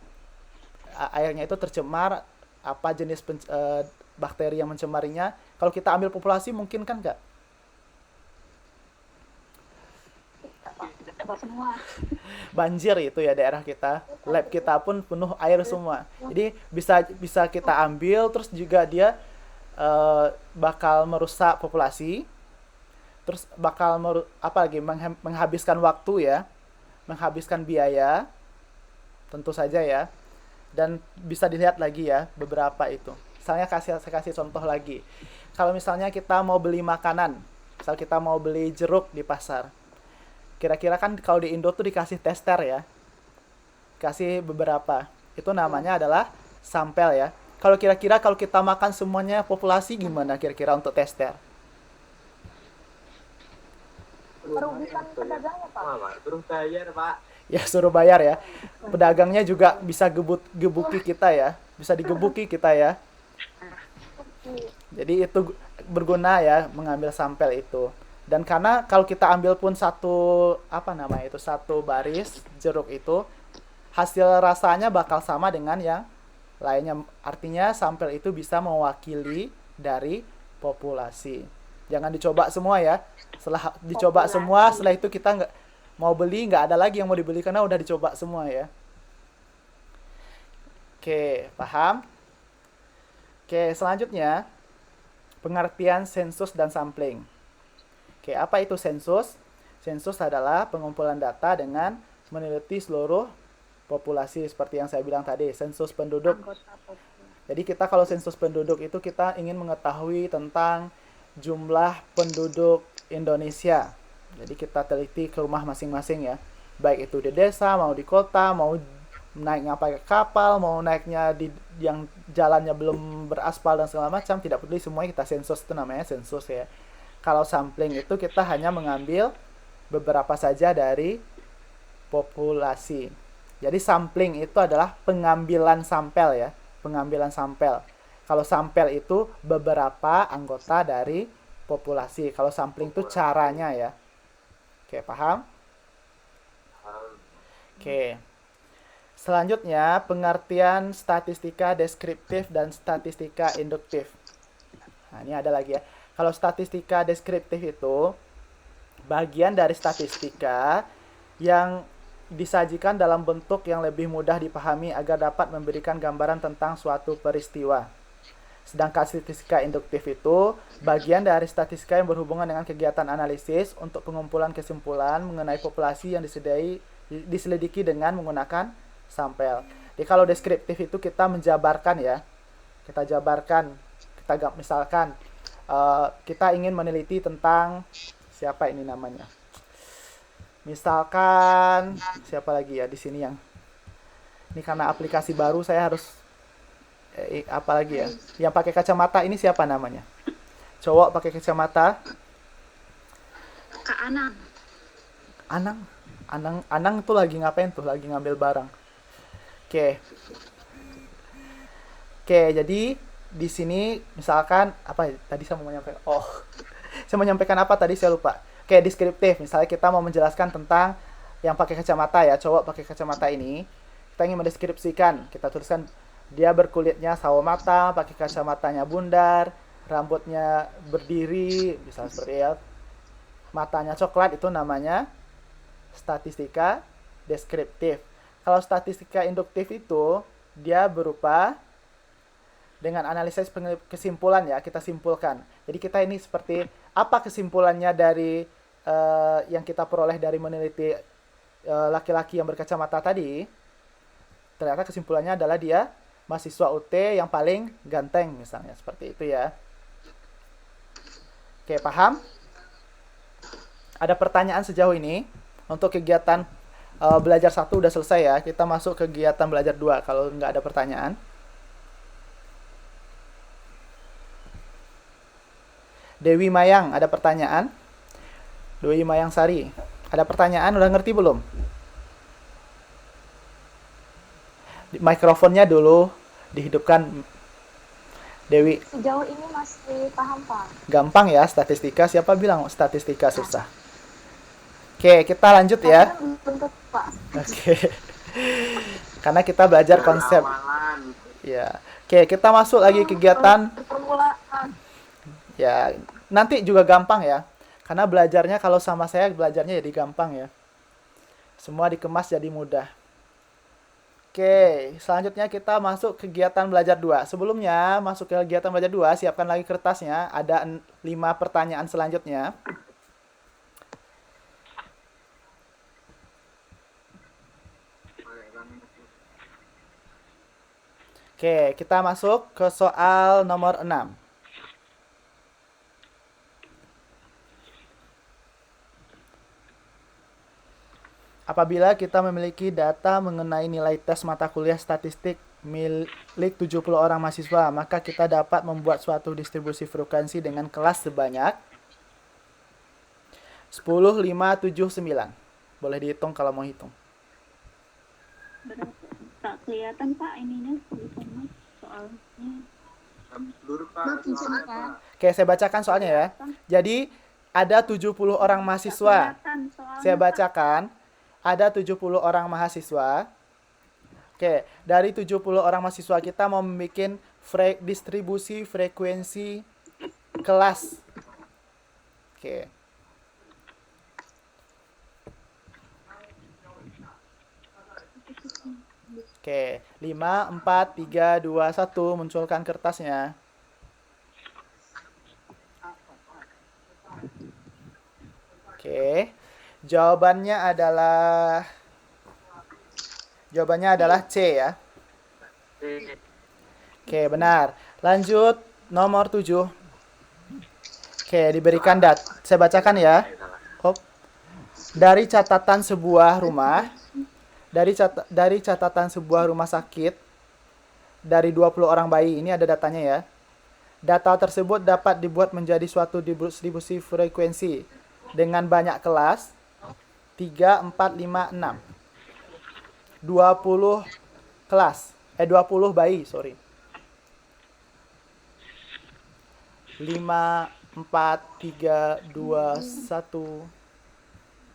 Airnya itu tercemar, apa jenis bakteri yang mencemarinya. Kalau kita ambil populasi mungkin kan enggak? Semua. Banjir itu ya daerah kita, lab kita pun penuh air semua. Jadi bisa kita ambil, terus juga dia bakal merusak populasi, terus bakal menghabiskan waktu ya, menghabiskan biaya, tentu saja ya. Dan bisa dilihat lagi ya beberapa itu. Misalnya saya kasih contoh lagi. Kalau misalnya kita mau beli makanan, misal kita mau beli jeruk di pasar. Kira-kira kan kalau di Indo tuh dikasih tester ya. Kasih beberapa. Itu namanya adalah sampel ya. Kalau kira-kira kalau kita makan semuanya populasi gimana kira-kira untuk tester? Merugikan pedagangnya, Pak. Suruh bayar, Pak. Ya suruh bayar ya. Pedagangnya juga bisa gebuki kita ya. Bisa digebuki kita ya. Jadi itu berguna ya mengambil sampel itu. Dan karena kalau kita ambil pun satu baris jeruk itu, hasil rasanya bakal sama dengan yang lainnya. Artinya sampel itu bisa mewakili dari populasi. Jangan dicoba semua ya. Setelah dicoba semua, setelah itu kita nggak mau beli, nggak ada lagi yang mau dibeli karena udah dicoba semua ya. Oke, paham? Oke, selanjutnya pengertian sensus dan sampling. Oke, apa itu sensus? Sensus adalah pengumpulan data dengan meneliti seluruh populasi seperti yang saya bilang tadi, sensus penduduk. Jadi kita kalau sensus penduduk itu kita ingin mengetahui tentang jumlah penduduk Indonesia. Jadi kita teliti ke rumah masing-masing ya. Baik itu di desa, mau di kota, mau naiknya pakai kapal, mau naiknya di yang jalannya belum beraspal dan segala macam, tidak peduli, semuanya kita sensus, itu namanya sensus ya. Kalau sampling itu kita hanya mengambil beberapa saja dari populasi. Jadi sampling itu adalah pengambilan sampel ya, pengambilan sampel. Kalau sampel itu beberapa anggota dari populasi. Kalau sampling itu caranya ya. Oke, paham? Oke. Selanjutnya, pengertian statistika deskriptif dan statistika induktif. Nah, ini ada lagi ya. Kalau statistika deskriptif itu bagian dari statistika yang disajikan dalam bentuk yang lebih mudah dipahami agar dapat memberikan gambaran tentang suatu peristiwa. Sedangkan statistika induktif itu bagian dari statistika yang berhubungan dengan kegiatan analisis untuk pengumpulan kesimpulan mengenai populasi yang disediai diselidiki dengan menggunakan sampel. Jadi kalau deskriptif itu kita menjabarkan ya. Kita jabarkan, misalkan kita ingin meneliti tentang siapa ini namanya. Misalkan siapa lagi ya di sini yang ini karena aplikasi baru saya harus apa lagi ya? Yang pakai kacamata ini siapa namanya? Cowok pakai kacamata. Kak Anang. Anang tuh lagi ngapain tuh? Lagi ngambil barang. Oke, jadi di sini misalkan apa tadi saya mau menyampaikan? Saya mau menyampaikan apa tadi saya lupa. Oke, deskriptif. Misalnya kita mau menjelaskan tentang yang pakai kacamata ya, cowok pakai kacamata ini. Kita ingin mendeskripsikan, kita tuliskan dia berkulitnya sawo matang, pakai kacamatanya bundar, rambutnya berdiri, misalnya seperti itu. Matanya coklat, itu namanya statistika deskriptif. Kalau statistika induktif itu dia berupa dengan analisis kesimpulan ya, kita simpulkan. Jadi kita ini seperti apa kesimpulannya dari yang kita peroleh dari meneliti laki-laki yang berkacamata tadi. Ternyata kesimpulannya adalah dia mahasiswa UT yang paling ganteng misalnya, seperti itu ya. Oke, paham? Ada pertanyaan sejauh ini? Untuk kegiatan belajar 1 udah selesai ya. Kita masuk ke kegiatan belajar 2 kalau nggak ada pertanyaan. Dewi Mayang, ada pertanyaan? Dewi Mayang Sari, ada pertanyaan? Udah ngerti belum? Mikrofonnya dulu dihidupkan. Dewi. Sejauh ini masih paham, Pak. Gampang ya statistika. Siapa bilang statistika susah? Oke, kita lanjut ya. Oke. Karena kita belajar konsep. Ya. Oke, kita masuk lagi kegiatan. Ya, nanti juga gampang ya. Karena belajarnya kalau sama saya belajarnya jadi gampang ya. Semua dikemas jadi mudah. Oke, selanjutnya kita masuk kegiatan belajar 2. Sebelumnya masuk ke kegiatan belajar 2, siapkan lagi kertasnya. Ada 5 pertanyaan selanjutnya. Oke, kita masuk ke soal nomor 6. Apabila kita memiliki data mengenai nilai tes mata kuliah statistik milik 70 orang mahasiswa, maka kita dapat membuat suatu distribusi frekuensi dengan kelas sebanyak 10, 5, 7, 9. Boleh dihitung kalau mau hitung. Tak kelihatan Pak ininya soalnya. Oke, saya bacakan soalnya ya. Jadi ada 70 orang mahasiswa. Saya bacakan. Ada 70 orang mahasiswa. Oke, dari 70 orang mahasiswa kita mau membuat distribusi frekuensi kelas. Oke. Oke, 5, 4, 3, 2, 1, munculkan kertasnya. Oke. Jawabannya adalah C ya. Oke, benar. Lanjut nomor 7. Oke, diberikan saya bacakan ya. Dari catatan sebuah rumah, dari catatan sebuah rumah sakit, dari 20 orang bayi, ini ada datanya ya. Data tersebut dapat dibuat menjadi suatu distribusi frekuensi dengan banyak kelas, 3, 4, 5, 6. 20 kelas. 20 bayi, sorry. 5, 4, 3, 2, 1.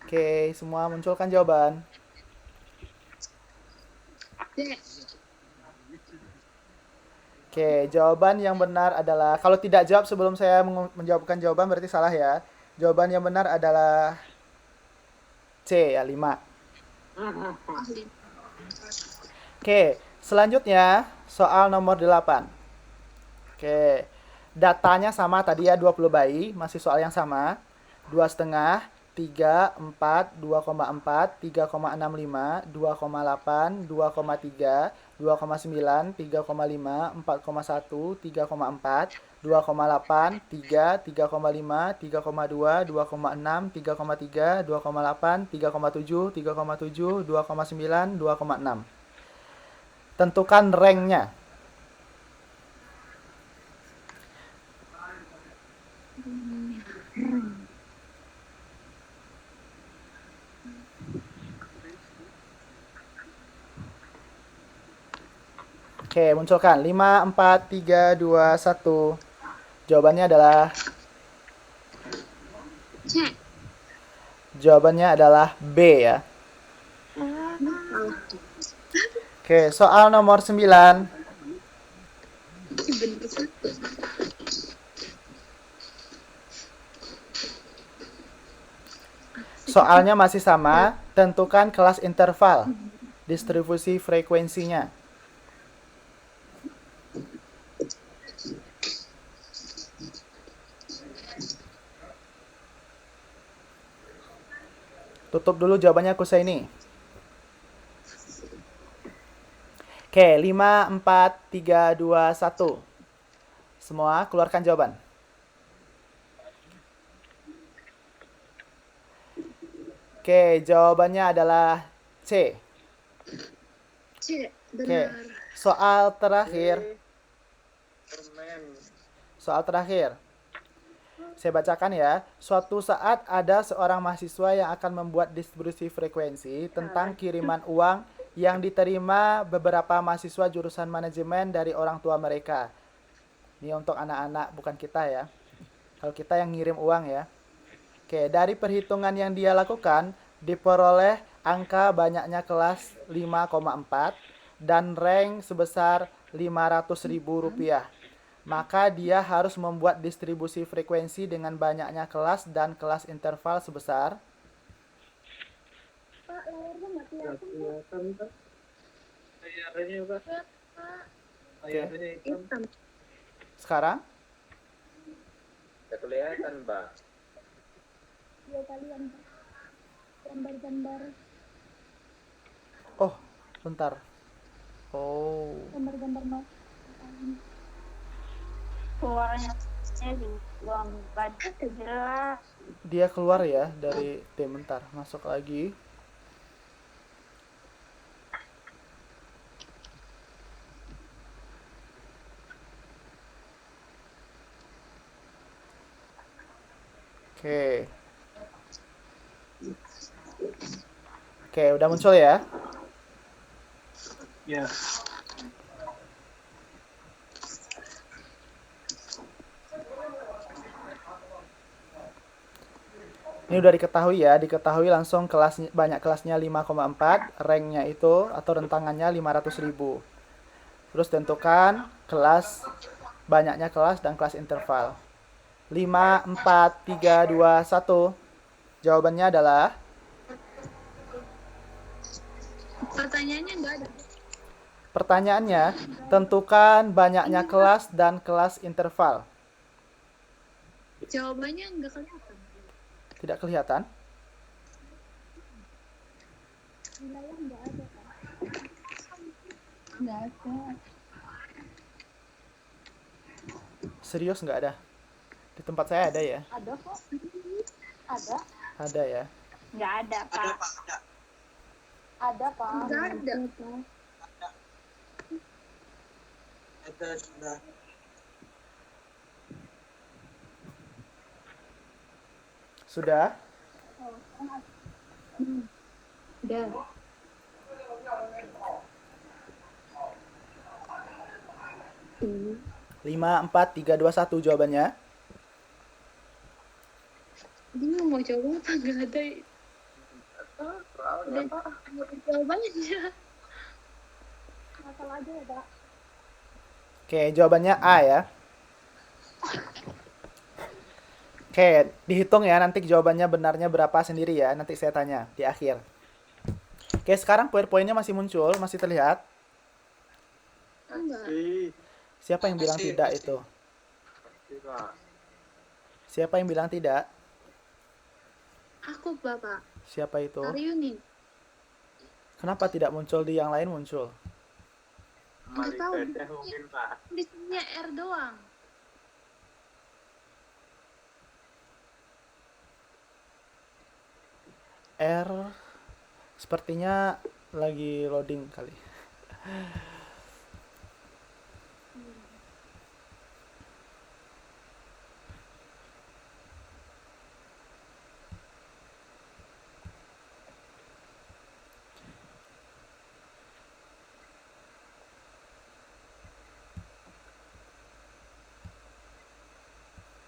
Oke, semua munculkan jawaban. Oke, jawaban yang benar adalah, kalau tidak jawab sebelum saya menjawabkan jawaban berarti salah ya. Jawaban yang benar adalah C ya, 5. Oke, selanjutnya soal nomor 8. Oke, datanya sama tadi ya, 20 bayi, masih soal yang sama. 2,5, 3, 4, 2,4, 3,65, 2,8, 2,3, 2,9, 3,5, 4,1, 3,4, 2,8, 3, 3,5, 3,2, 2,6, 3,3, 2,8, 3,7, 3,7, 2,9, 2,6. Tentukan ranknya. Oke, munculkan 5, 4, 3, 2, 1. Jawabannya adalah C. Jawabannya adalah B ya. Oke, soal nomor 9. Soalnya masih sama, tentukan kelas interval, distribusi frekuensinya. Tutup dulu jawabannya Kusaini. Oke, 5, 4, 3, 2, 1. Semua keluarkan jawaban. Oke, jawabannya adalah C. C. Oke, Benar. soal terakhir. Soal terakhir. Saya bacakan ya. Suatu saat ada seorang mahasiswa yang akan membuat distribusi frekuensi tentang kiriman uang yang diterima beberapa mahasiswa jurusan manajemen dari orang tua mereka. Ini untuk anak-anak, bukan kita ya. Kalau kita yang ngirim uang ya. Oke, dari perhitungan yang dia lakukan, diperoleh angka banyaknya kelas 5,4 dan rank sebesar Rp500.000. Maka dia harus membuat distribusi frekuensi dengan banyaknya kelas dan kelas interval sebesar. Pak, layarnya nggak kelihatan, Pak. Layarnya, Pak. Layarnya Hitam. Sekarang? Tidak kelihatan, Mbak. Dua kalian, Pak. Gambar-gambar. Oh, bentar. Oh. Gambar-gambar mas. Suaranya juga nggak jelas. Dia keluar ya dari tim, bentar. Masuk lagi. Oke. Oke, udah muncul ya? Ya. Ini udah diketahui ya, diketahui langsung kelas banyak kelasnya 5,4, ranknya itu atau rentangannya 500.000. Terus tentukan kelas banyaknya kelas dan kelas interval. 5, 4, 3, 2, 1. Jawabannya adalah Pertanyaannya nggak ada. pertanyaannya, tentukan banyaknya kelas dan kelas interval. Jawabannya nggak kelihatan. Tidak kelihatan? Wilayah nggak ada, Pak. Nggak ada. Serius nggak ada? Di tempat saya ada ya? Ada kok. Ada. Ada ya? Nggak ada, Pak. Ada, Pak. Nggak ada. Ada sudah. Sudah? Udah. Hmm. 5, 4, 3, 2, 1 jawabannya. Bingung mau coba apa nggak ada. Udah jawabannya. Asal aja ya, Pak. Oke, jawabannya A ya. Oke, dihitung ya nanti jawabannya benarnya berapa sendiri ya. Nanti saya tanya di akhir. Oke, sekarang poin-poinnya masih muncul, masih terlihat. Enggak. Siapa yang bilang tidak itu? Siapa yang bilang tidak? Aku Aku, Bapak. Siapa itu? Taryuni. Kenapa tidak muncul di yang lain muncul? Nggak tahu. mungkin Pak. Di sini R doang. R sepertinya lagi loading kali.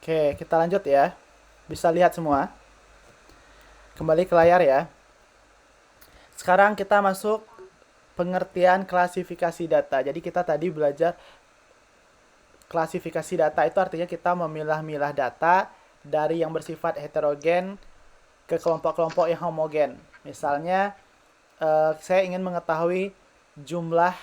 Oke, kita lanjut ya. Bisa lihat semua. Kembali ke layar ya. Sekarang kita masuk pengertian klasifikasi data. Jadi kita tadi belajar klasifikasi data itu artinya kita memilah-milah data dari yang bersifat heterogen ke kelompok-kelompok yang homogen. Misalnya saya ingin mengetahui jumlah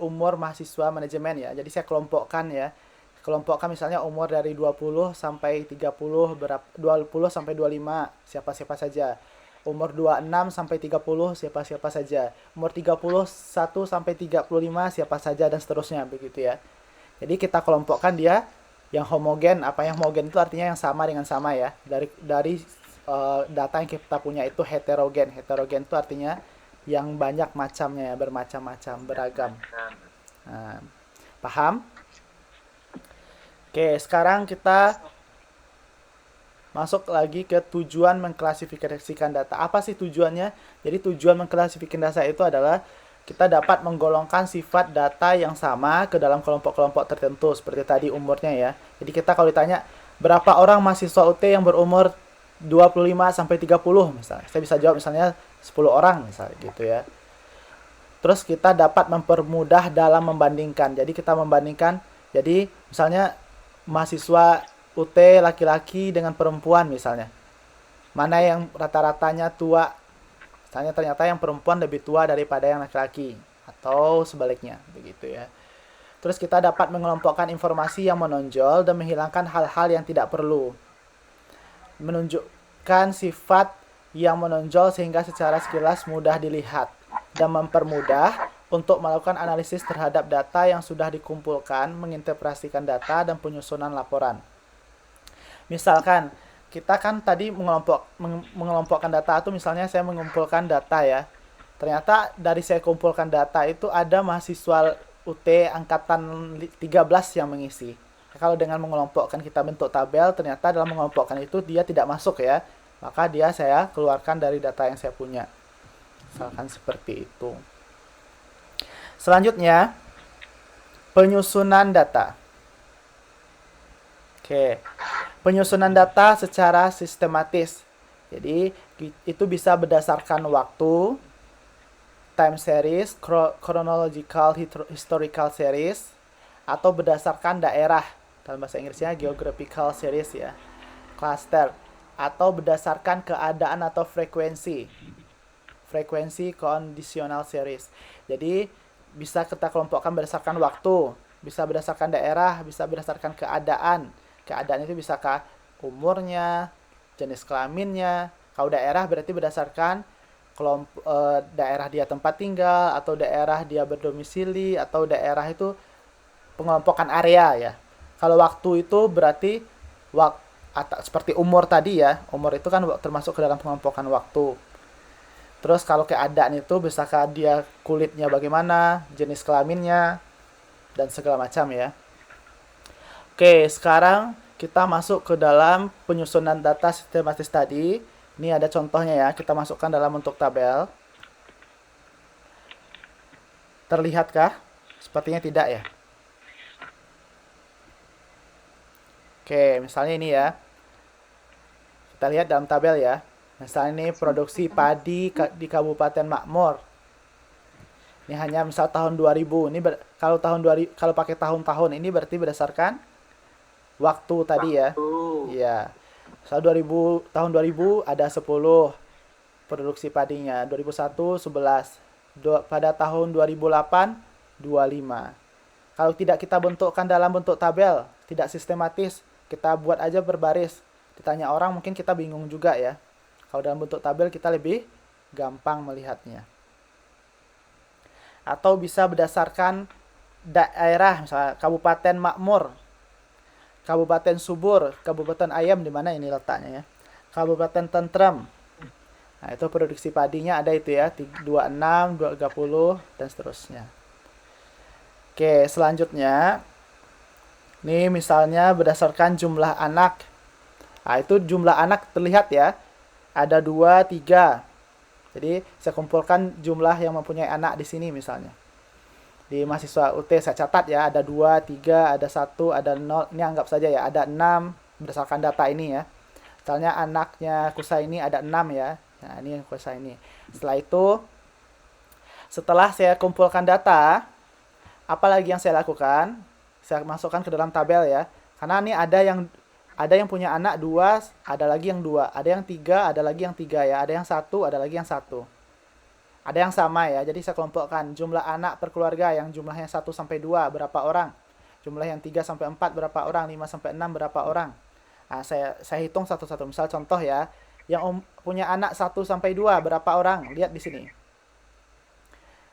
umur mahasiswa manajemen ya. Jadi saya kelompokkan ya. Kelompokkan misalnya umur dari 20 sampai 30 20 sampai 25 siapa-siapa saja. Umur 26 sampai 30 siapa-siapa saja. Umur 31 sampai 35 siapa saja dan seterusnya begitu ya. Jadi kita kelompokkan dia yang homogen. Apa yang homogen itu artinya yang sama dengan sama ya. Dari data yang kita punya itu heterogen. Heterogen itu artinya yang banyak macamnya ya, bermacam-macam, beragam. Nah, paham? Oke, sekarang kita masuk lagi ke tujuan mengklasifikasikan data. Apa sih tujuannya? Jadi tujuan mengklasifikasikan data itu adalah kita dapat menggolongkan sifat data yang sama ke dalam kelompok-kelompok tertentu. Seperti tadi umurnya ya. Jadi kita kalau ditanya berapa orang mahasiswa UT yang berumur 25 sampai 30 misalnya. Saya bisa jawab misalnya 10 orang misalnya gitu ya. Terus kita dapat mempermudah dalam membandingkan. Jadi kita membandingkan. Jadi misalnya mahasiswa UT laki-laki dengan perempuan misalnya. Mana yang rata-ratanya tua? Misalnya ternyata yang perempuan lebih tua daripada yang laki-laki. Atau sebaliknya, begitu ya. Terus kita dapat mengelompokkan informasi yang menonjol dan menghilangkan hal-hal yang tidak perlu. Menunjukkan sifat yang menonjol sehingga secara sekilas mudah dilihat. Dan mempermudah untuk melakukan analisis terhadap data yang sudah dikumpulkan, menginterpretasikan data, dan penyusunan laporan. Misalkan, kita kan tadi mengelompokkan data itu misalnya saya mengumpulkan data ya. Ternyata dari saya kumpulkan data itu ada mahasiswa UT angkatan 13 yang mengisi. Kalau dengan mengelompokkan kita bentuk tabel, ternyata dalam mengelompokkan itu dia tidak masuk ya. Maka dia saya keluarkan dari data yang saya punya. Misalkan seperti itu. Selanjutnya, penyusunan data. Oke, penyusunan data secara sistematis. Jadi, itu bisa berdasarkan waktu, time series, chronological historical series, atau berdasarkan daerah. Dalam bahasa Inggrisnya geographical series ya. Cluster, atau berdasarkan keadaan atau frekuensi. Frekuensi conditional series. Jadi, bisa kita kelompokkan berdasarkan waktu, bisa berdasarkan daerah, bisa berdasarkan keadaan. Keadaan itu bisakah umurnya, jenis kelaminnya. Kalau daerah berarti berdasarkan daerah dia tempat tinggal, atau daerah dia berdomisili, atau daerah itu pengelompokan area ya. Kalau waktu itu berarti seperti umur tadi ya. Umur itu kan termasuk ke dalam pengelompokan waktu. Terus kalau keadaan itu bisakah dia kulitnya bagaimana, jenis kelaminnya, dan segala macam ya. Oke, sekarang kita masuk ke dalam penyusunan data sistematis tadi. Ini ada contohnya ya, kita masukkan dalam bentuk tabel. Terlihatkah? Sepertinya tidak ya. Oke, misalnya ini ya. Kita lihat dalam tabel ya. Misalnya ini produksi padi di Kabupaten Makmur. Ini hanya misal tahun 2000. Ini kalau pakai tahun-tahun ini berarti berdasarkan waktu tadi ya. Iya. Misal tahun 2000 ada 10 produksi padinya. 2001 11. Pada tahun 2008 25. Kalau tidak kita bentukkan dalam bentuk tabel, tidak sistematis, kita buat aja berbaris. ditanya orang mungkin kita bingung juga ya. Kalau dalam bentuk tabel kita lebih gampang melihatnya. Atau bisa berdasarkan daerah, misalnya Kabupaten Makmur, Kabupaten Subur, Kabupaten Ayam, di mana ini letaknya ya. Kabupaten Tentrem. Nah, itu produksi padinya ada itu ya, 26, 230 dan seterusnya. Oke, selanjutnya ini misalnya berdasarkan jumlah anak. Nah, itu jumlah anak terlihat ya. Ada 2, 3. Jadi, saya kumpulkan jumlah yang mempunyai anak di sini misalnya. Di mahasiswa UT saya catat ya, ada 2, 3, ada 1, ada 0. Ini anggap saja ya, ada 6 berdasarkan data ini ya. Misalnya anaknya Kusa ini ada 6 ya. Nah, ini Kusa ini. Setelah itu, setelah saya kumpulkan data, apa lagi yang saya lakukan? Saya masukkan ke dalam tabel ya. Karena ini ada yang punya anak 2, ada lagi yang 2. Ada yang 3, ada lagi yang 3 ya. Ada yang 1, ada lagi yang 1. Ada yang sama ya. Jadi saya kelompokkan jumlah anak per keluarga yang jumlahnya 1 sampai 2 berapa orang? Jumlah yang 3 sampai 4 berapa orang? 5 sampai 6 berapa orang? Nah, saya hitung satu-satu. Misal contoh ya, yang punya anak 1 sampai 2 berapa orang? Lihat di sini.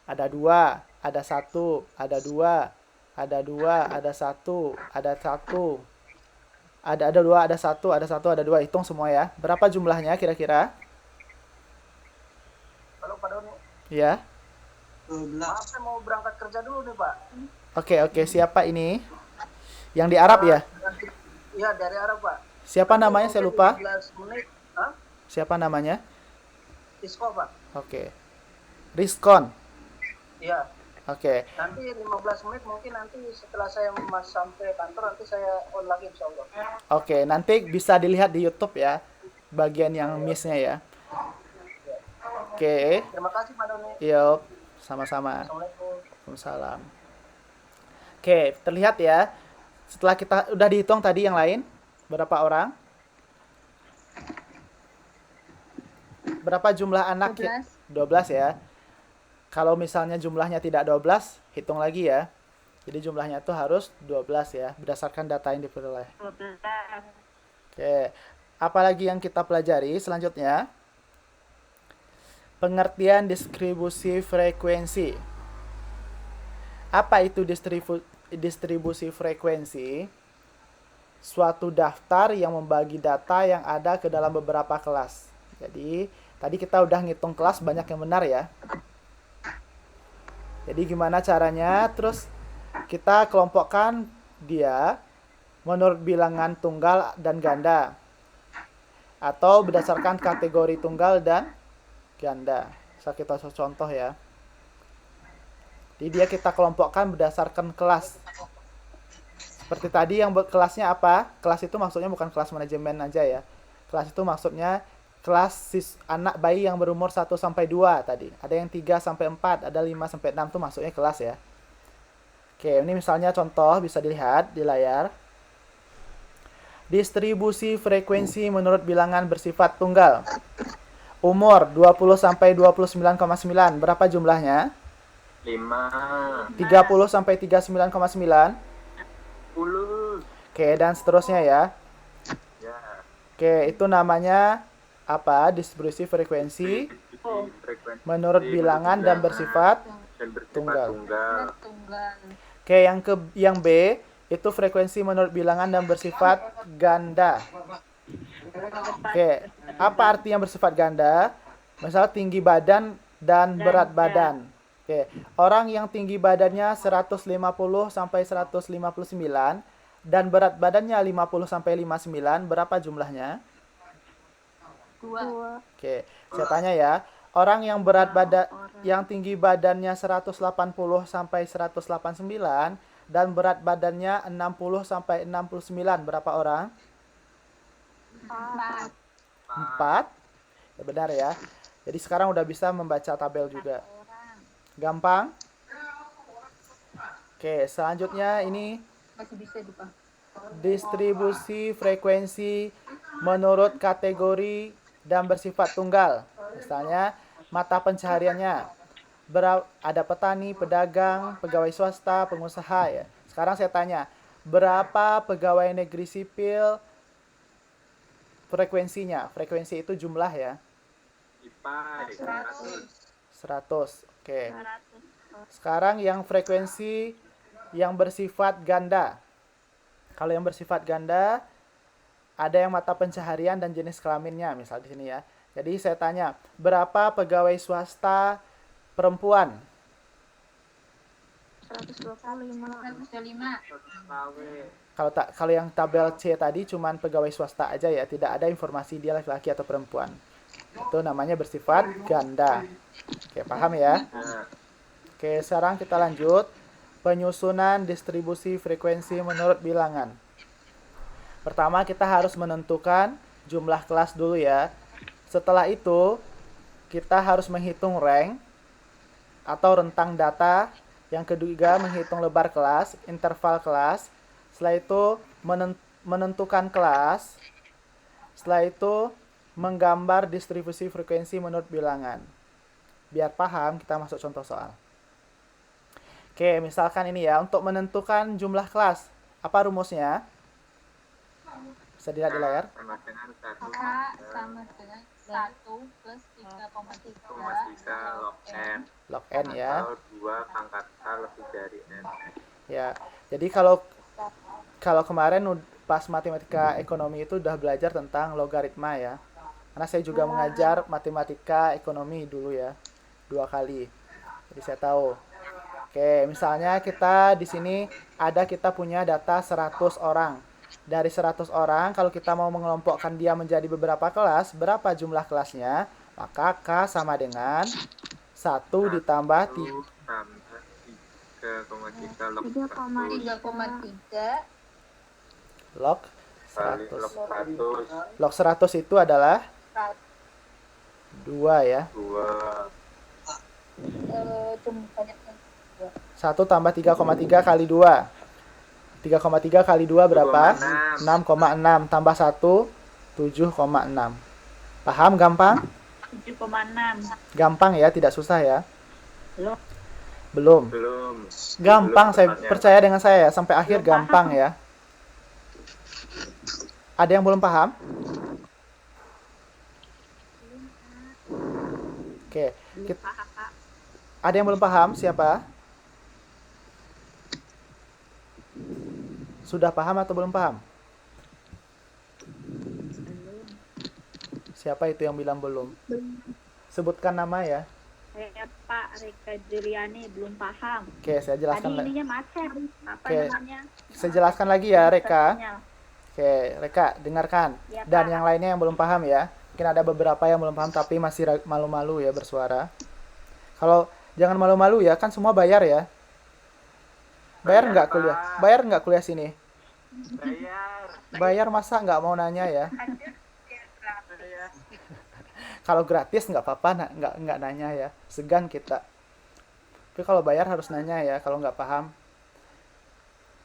Ada 2, ada 1, ada 2, ada 2, ada 1, ada 1. Ada 2, ada 1, ada 1, ada 2. Hitung semua ya. Berapa jumlahnya kira-kira? Halo Pak Doni. Ya. Maaf, saya mau berangkat kerja dulu nih Pak. Oke. Siapa ini? Yang di Arab ya? Iya, dari Arab Pak. Siapa namanya? Saya lupa. 15 menit. Hah? Siapa namanya? Disko Pak. Oke. Rizkon. Iya. Oke. Nanti 15 menit mungkin nanti setelah saya sampai kantor nanti saya on lagi insya Allah. Oke, nanti bisa dilihat di YouTube ya. Bagian yang miss-nya ya. Oke. Terima kasih Pak Doni. Yuk, sama-sama. Assalamualaikum. Waalaikumsalam. Oke, terlihat ya. Setelah kita udah dihitung tadi yang lain, berapa orang? Berapa jumlah anak? 12 ya. Kalau misalnya jumlahnya tidak 12, hitung lagi ya. Jadi jumlahnya itu harus 12 ya, berdasarkan data yang diperoleh. Oke, apalagi yang kita pelajari selanjutnya? Pengertian distribusi frekuensi. Apa itu distribusi frekuensi? Suatu daftar yang membagi data yang ada ke dalam beberapa kelas. Jadi, tadi kita udah ngitung kelas banyak yang benar ya. Jadi gimana caranya? Terus kita kelompokkan dia menurut bilangan tunggal dan ganda. Atau berdasarkan kategori tunggal dan ganda. Bisa kita contoh ya. Jadi dia kita kelompokkan berdasarkan kelas. Seperti tadi yang kelasnya apa? Kelas itu maksudnya bukan kelas manajemen aja ya. Kelas itu maksudnya kelas anak bayi yang berumur 1 sampai 2 tadi. Ada yang 3 sampai 4, ada 5 sampai 6 itu maksudnya kelas ya. Oke, ini misalnya contoh bisa dilihat di layar. Distribusi frekuensi menurut bilangan bersifat tunggal. Umur 20 sampai 29,9. Berapa jumlahnya? 5. 30 sampai 39,9. 10. Oke, dan seterusnya ya. Ya. Oke, itu namanya apa? Distribusi frekuensi menurut bilangan dan bersifat tunggal. Oke, yang B itu frekuensi menurut bilangan dan bersifat ganda. Oke, apa arti yang bersifat ganda? Misal tinggi badan dan berat badan. Oke, orang yang tinggi badannya 150 sampai 159 dan berat badannya 50 sampai 59, berapa jumlahnya? 2. Oke, saya tanya ya. Orang yang yang tinggi badannya 180 sampai 189 dan berat badannya 60 sampai 69, berapa orang? 4. Ya, benar ya. Jadi sekarang udah bisa membaca tabel juga. Gampang? Oke, selanjutnya ini distribusi frekuensi menurut kategori dan bersifat tunggal. Misalnya mata pencahariannya. Ada petani, pedagang, pegawai swasta, pengusaha ya. Sekarang saya tanya, berapa pegawai negeri sipil frekuensinya. Frekuensi itu jumlah ya. IPA 100. Oke. Sekarang yang frekuensi yang bersifat ganda. Kalau yang bersifat ganda, ada yang mata pencaharian dan jenis kelaminnya, misal di sini ya. Jadi saya tanya, berapa pegawai swasta perempuan? 125. Kalau yang tabel C tadi cuman pegawai swasta aja ya, tidak ada informasi dia laki-laki atau perempuan. Itu namanya bersifat ganda. Oke, paham ya? Oke, sekarang kita lanjut. Penyusunan distribusi frekuensi menurut bilangan. Pertama kita harus menentukan jumlah kelas dulu ya. Setelah itu kita harus menghitung rank atau rentang data. Yang kedua menghitung lebar kelas, interval kelas. Setelah itu menentukan kelas. Setelah itu menggambar distribusi frekuensi menurut bilangan. Biar paham kita masuk contoh soal. Oke, misalkan ini ya, untuk menentukan jumlah kelas. Apa rumusnya? Bisa dilihat di layar. sama dengan 1 K sama dengan 1 plus 3,3 log N Log N ya. atau 2 pangkat K lebih dari N. Ya, jadi kalau kemarin pas matematika ekonomi itu udah belajar tentang logaritma ya. Karena saya juga mengajar matematika ekonomi dulu ya, 2 kali. Jadi saya tahu. Oke, misalnya kita di sini kita punya data 100 orang. Dari 100 orang, kalau kita mau mengelompokkan dia menjadi beberapa kelas, berapa jumlah kelasnya? Maka K sama dengan 1 ditambah 3,3 log 3,3 log kali 100. log 100 Log 100 itu adalah 2 ya. 2 jumlahnya 1 tambah 3,3 kali 2. 3,3 kali 2 berapa? 6,6 tambah 1, 7,6. Paham gampang? 7,6. Gampang ya, tidak susah ya. Belum. Belum. Gampang, saya percaya dengan saya ya. Sampai akhir gampang ya. Ada yang belum paham? Oke. Ada yang belum paham? Siapa? Sudah paham atau belum paham? Siapa itu yang bilang belum? Sebutkan nama ya. Saya Pak Reka Juliani, belum paham. Oke, saya jelaskan Tadi lagi. ininya macet. Apa Oke. namanya? Saya jelaskan lagi ya, Reka. Sinyal. Oke, Reka, dengarkan. Ya, Dan Pak. yang lainnya yang belum paham ya. Mungkin ada beberapa yang belum paham tapi masih malu-malu ya bersuara. Kalau jangan malu-malu ya, kan semua bayar ya. Bayar nggak kuliah? Bayar nggak kuliah sini? Bayar masa nggak mau nanya ya? Kalau gratis nggak apa-apa, nggak nanya ya. Segan kita. Tapi kalau bayar harus nanya ya, kalau nggak paham.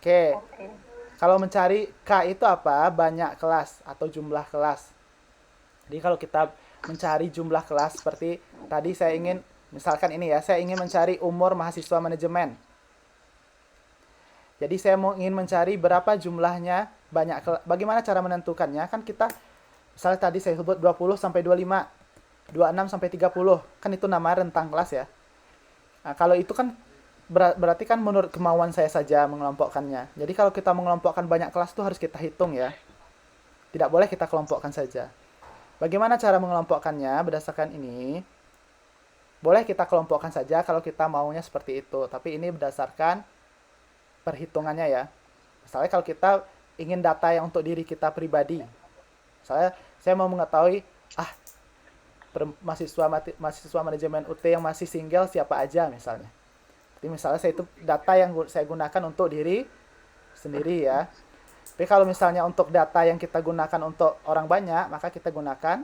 Oke. Kalau mencari K itu apa? Banyak kelas atau jumlah kelas. Jadi kalau kita mencari jumlah kelas seperti tadi saya ingin, misalkan ini ya, saya ingin mencari umur mahasiswa manajemen. Jadi saya ingin mencari berapa jumlahnya bagaimana cara menentukannya? Kan kita, misalnya tadi saya sebut 20 sampai 25, 26 sampai 30, kan itu nama rentang kelas ya. Nah, kalau itu kan berarti kan menurut kemauan saya saja mengelompokkannya. Jadi kalau kita mengelompokkan banyak kelas itu harus kita hitung ya. Tidak boleh kita kelompokkan saja. Bagaimana cara mengelompokkannya berdasarkan ini? Boleh kita kelompokkan saja kalau kita maunya seperti itu. Tapi ini berdasarkan perhitungannya ya. Misalnya kalau kita ingin data yang untuk diri kita pribadi. Misalnya saya mau mengetahui mahasiswa manajemen UT yang masih single siapa aja misalnya. Jadi misalnya itu data yang saya gunakan untuk diri sendiri ya. Tapi kalau misalnya untuk data yang kita gunakan untuk orang banyak, maka kita gunakan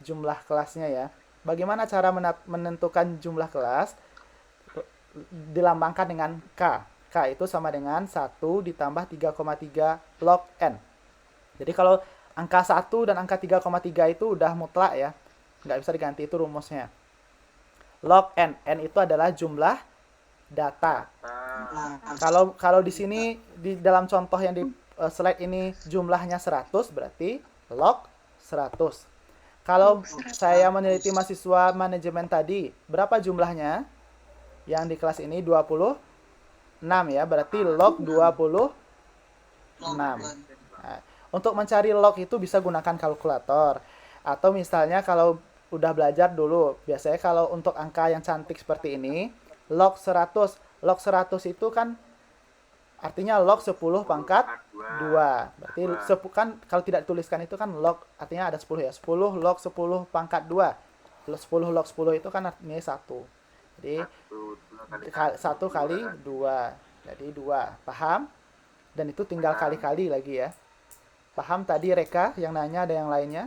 jumlah kelasnya ya. Bagaimana cara menentukan jumlah kelas? Dilambangkan dengan K. K itu sama dengan 1 ditambah 3,3 log N. Jadi kalau angka 1 dan angka 3,3 itu udah mutlak ya. Nggak bisa diganti, itu rumusnya. Log N. N itu adalah jumlah data. Kalau di sini, di dalam contoh yang di slide ini jumlahnya 100, berarti log 100. Kalau saya meneliti mahasiswa manajemen tadi, berapa jumlahnya? Yang di kelas ini 26 ya, berarti log 26. Nah, untuk mencari log itu bisa gunakan kalkulator. Atau misalnya kalau udah belajar dulu, biasanya kalau untuk angka yang cantik seperti ini, log 100. Log 100 itu kan artinya log 10 pangkat 2. Berarti kan kalau tidak dituliskan itu kan log, artinya ada 10 ya. 10 log 10 pangkat 2. 10 log 10 itu kan artinya 1. Jadi 1 kali 2. Jadi 2. Paham? Dan itu tinggal kali-kali lagi ya. Paham tadi Reka yang nanya, ada yang lainnya?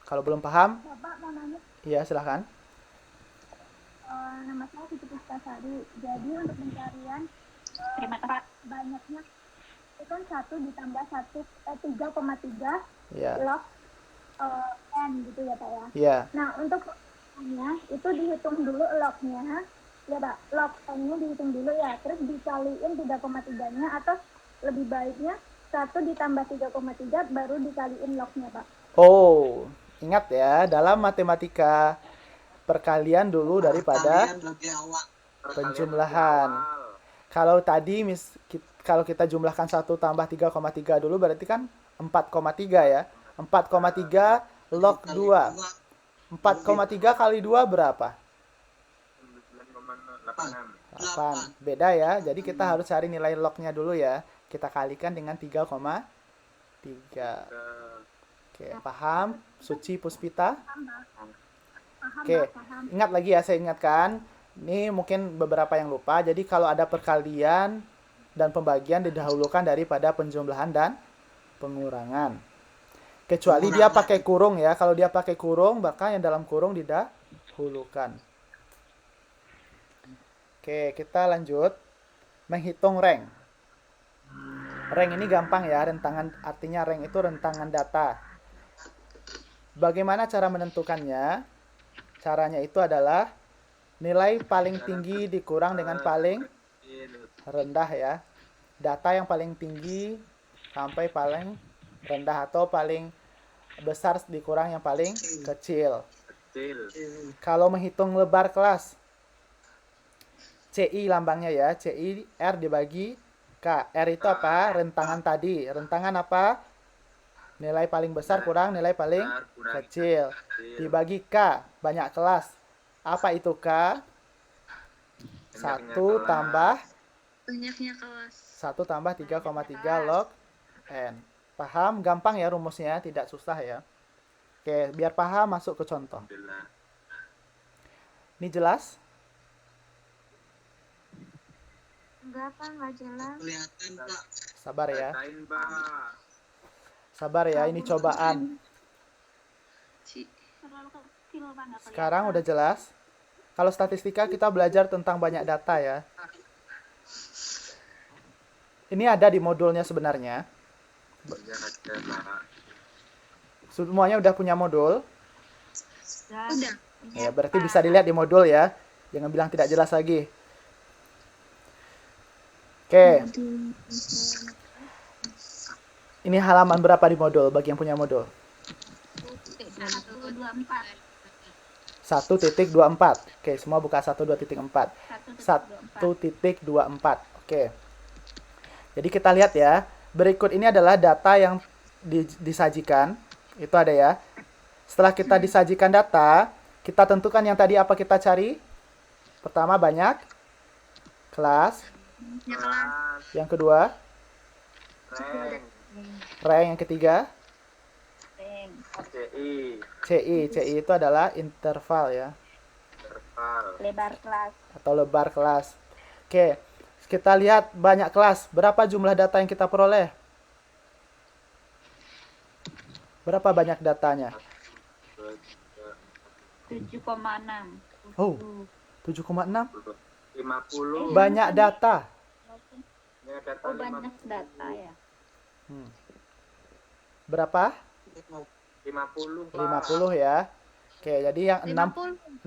Kalau belum paham? Bapak mau nanya. Iya, silahkan. Nama saya Siti Puspasari. Jadi untuk pencarian banyaknya itu kan 1 ditambah 3,3 Iya. log n gitu ya Pak ya. Iya. Nah untuk lognya itu dihitung dulu lognya ya Pak. Log n-nya dihitung dulu ya. Terus dikaliin 3,3-nya atau lebih baiknya 1 ditambah 3,3 baru dikaliin lognya Pak. Oh, ingat ya, dalam matematika perkalian dulu daripada penjumlahan. Kalau tadi kalau kita jumlahkan 1 tambah 3,3 dulu berarti kan 4,3 ya. 4,3 log 2. 4,3 kali 2 berapa? 8. Beda ya. Jadi kita harus cari nilai lognya dulu ya. Kita kalikan dengan 3,3. Oke, paham? Suci Puspita? Oke, ingat lagi ya, saya ingatkan. Ini mungkin beberapa yang lupa. Jadi kalau ada perkalian dan pembagian didahulukan daripada penjumlahan dan pengurangan. Kecuali dia pakai kurung ya. Kalau dia pakai kurung, maka yang dalam kurung didahulukan. Oke, kita lanjut. Menghitung rank. Rank ini gampang ya, rentangan, artinya rank itu rentangan data. Bagaimana cara menentukannya? Caranya itu adalah nilai paling tinggi dikurang dengan paling rendah ya. Data yang paling tinggi sampai paling rendah atau paling besar dikurang yang paling kecil. Kalau menghitung lebar kelas, CI lambangnya ya, CI R dibagi K. R itu apa? Rentangan tadi. Rentangan apa? Nilai paling besar kurang nilai paling kecil. Dibagi K, banyak kelas. Apa itu K? 1 tambah Banyaknya kelas. 1 tambah 3,3 log N. Paham? Gampang ya rumusnya, tidak susah ya. Oke, biar paham masuk ke contoh. Ini jelas? Enggak Pak, enggak jelas. Sabar ya. Sabar ya, ini cobaan. Sekarang udah jelas. Kalau statistika kita belajar tentang banyak data ya. Ini ada di modulnya sebenarnya. Semuanya udah punya modul? Udah. Ya, berarti bisa dilihat di modul ya. Jangan bilang tidak jelas lagi. Oke. Ini halaman berapa di modul bagi yang punya modul? 1.24. Oke, semua buka 1.2.4. 1.24. Oke. Jadi kita lihat ya. Berikut ini adalah data yang disajikan. Itu ada ya. Setelah kita disajikan data, kita tentukan yang tadi apa kita cari. Pertama banyak kelas. Yang kedua rank. Yang ketiga CI itu adalah interval ya. Lebar kelas. Atau lebar kelas. Oke, kita lihat banyak kelas. Berapa jumlah data yang kita peroleh? Berapa banyak datanya? 7,6. Oh, 7,6? 50. Banyak data. Oh, banyak data ya. Berapa? 50. 50 ya. Oke, jadi yang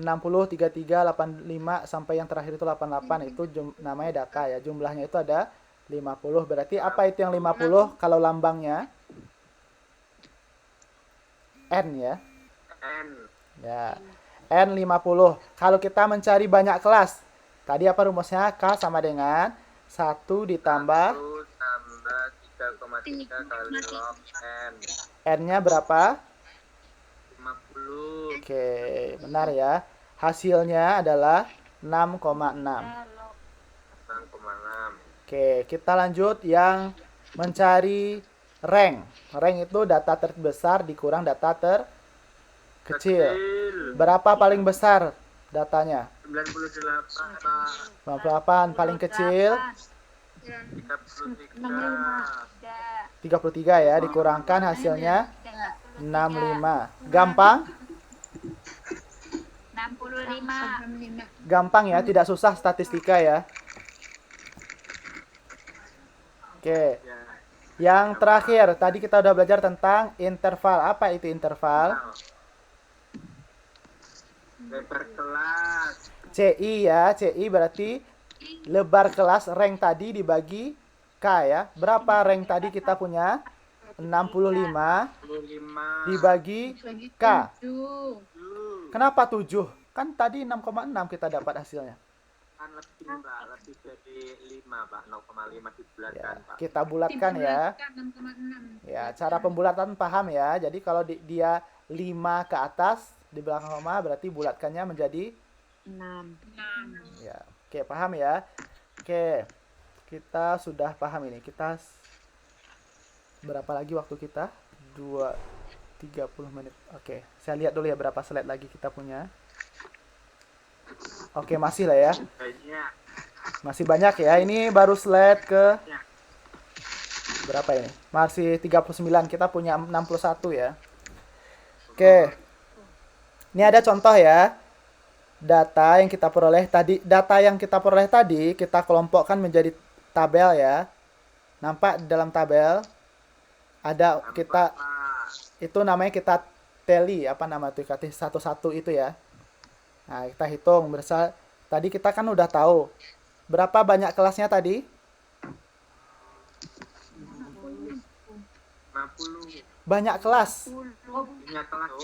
60, 33, 85 sampai yang terakhir itu 88 itu namanya data ya. Jumlahnya itu ada 50. Berarti apa itu yang 50 kalau lambangnya? N ya. N. Ya. N 50. Kalau kita mencari banyak kelas, tadi apa rumusnya? K sama dengan 1 ditambah 1 tambah 3,3 kali log N. N-nya berapa? 50. Oke, benar ya. Hasilnya adalah 6,6. 6,6. Oke, kita lanjut yang mencari rank. Rank itu data terbesar dikurang data terkecil. Berapa paling besar datanya? 98, Pak. 98 paling kecil 33 ya, dikurangkan hasilnya 65. Gampang? 65. Gampang ya, tidak susah statistika ya. Oke. Yang terakhir, tadi kita udah belajar tentang interval. Apa itu interval? Lebar kelas. CI ya, CI berarti lebar kelas rank tadi dibagi K ya. Berapa rank tadi kita punya? 65 dibagi K. Kenapa 7? Kan tadi 6,6 kita dapat hasilnya. Kan lebih, Pak. Lebih dari 5, Pak. 0,5 dibulatkan, Pak. Kita bulatkan ya. Ya, cara pembulatan paham ya. Jadi kalau dia 5 ke atas di belakang koma berarti bulatkannya menjadi 6. ya. Oke, paham ya. Oke. Kita sudah paham ini. Kita berapa lagi waktu kita? 30 menit. Oke, saya lihat dulu ya berapa slide lagi kita punya. Oke, masih lah ya. Masih banyak ya. Ini baru slide ke berapa ini? Masih 39. Kita punya 61 ya. Oke. Ini ada contoh ya. Data yang kita peroleh tadi, kita kelompokkan menjadi tabel ya. Nampak di dalam tabel ada kita itu namanya kita tally, apa nama itu? Satu-satu itu ya. Nah, kita hitung bersama. Tadi kita kan udah tahu berapa banyak kelasnya tadi? 50. Banyak kelas. Banyak kelas.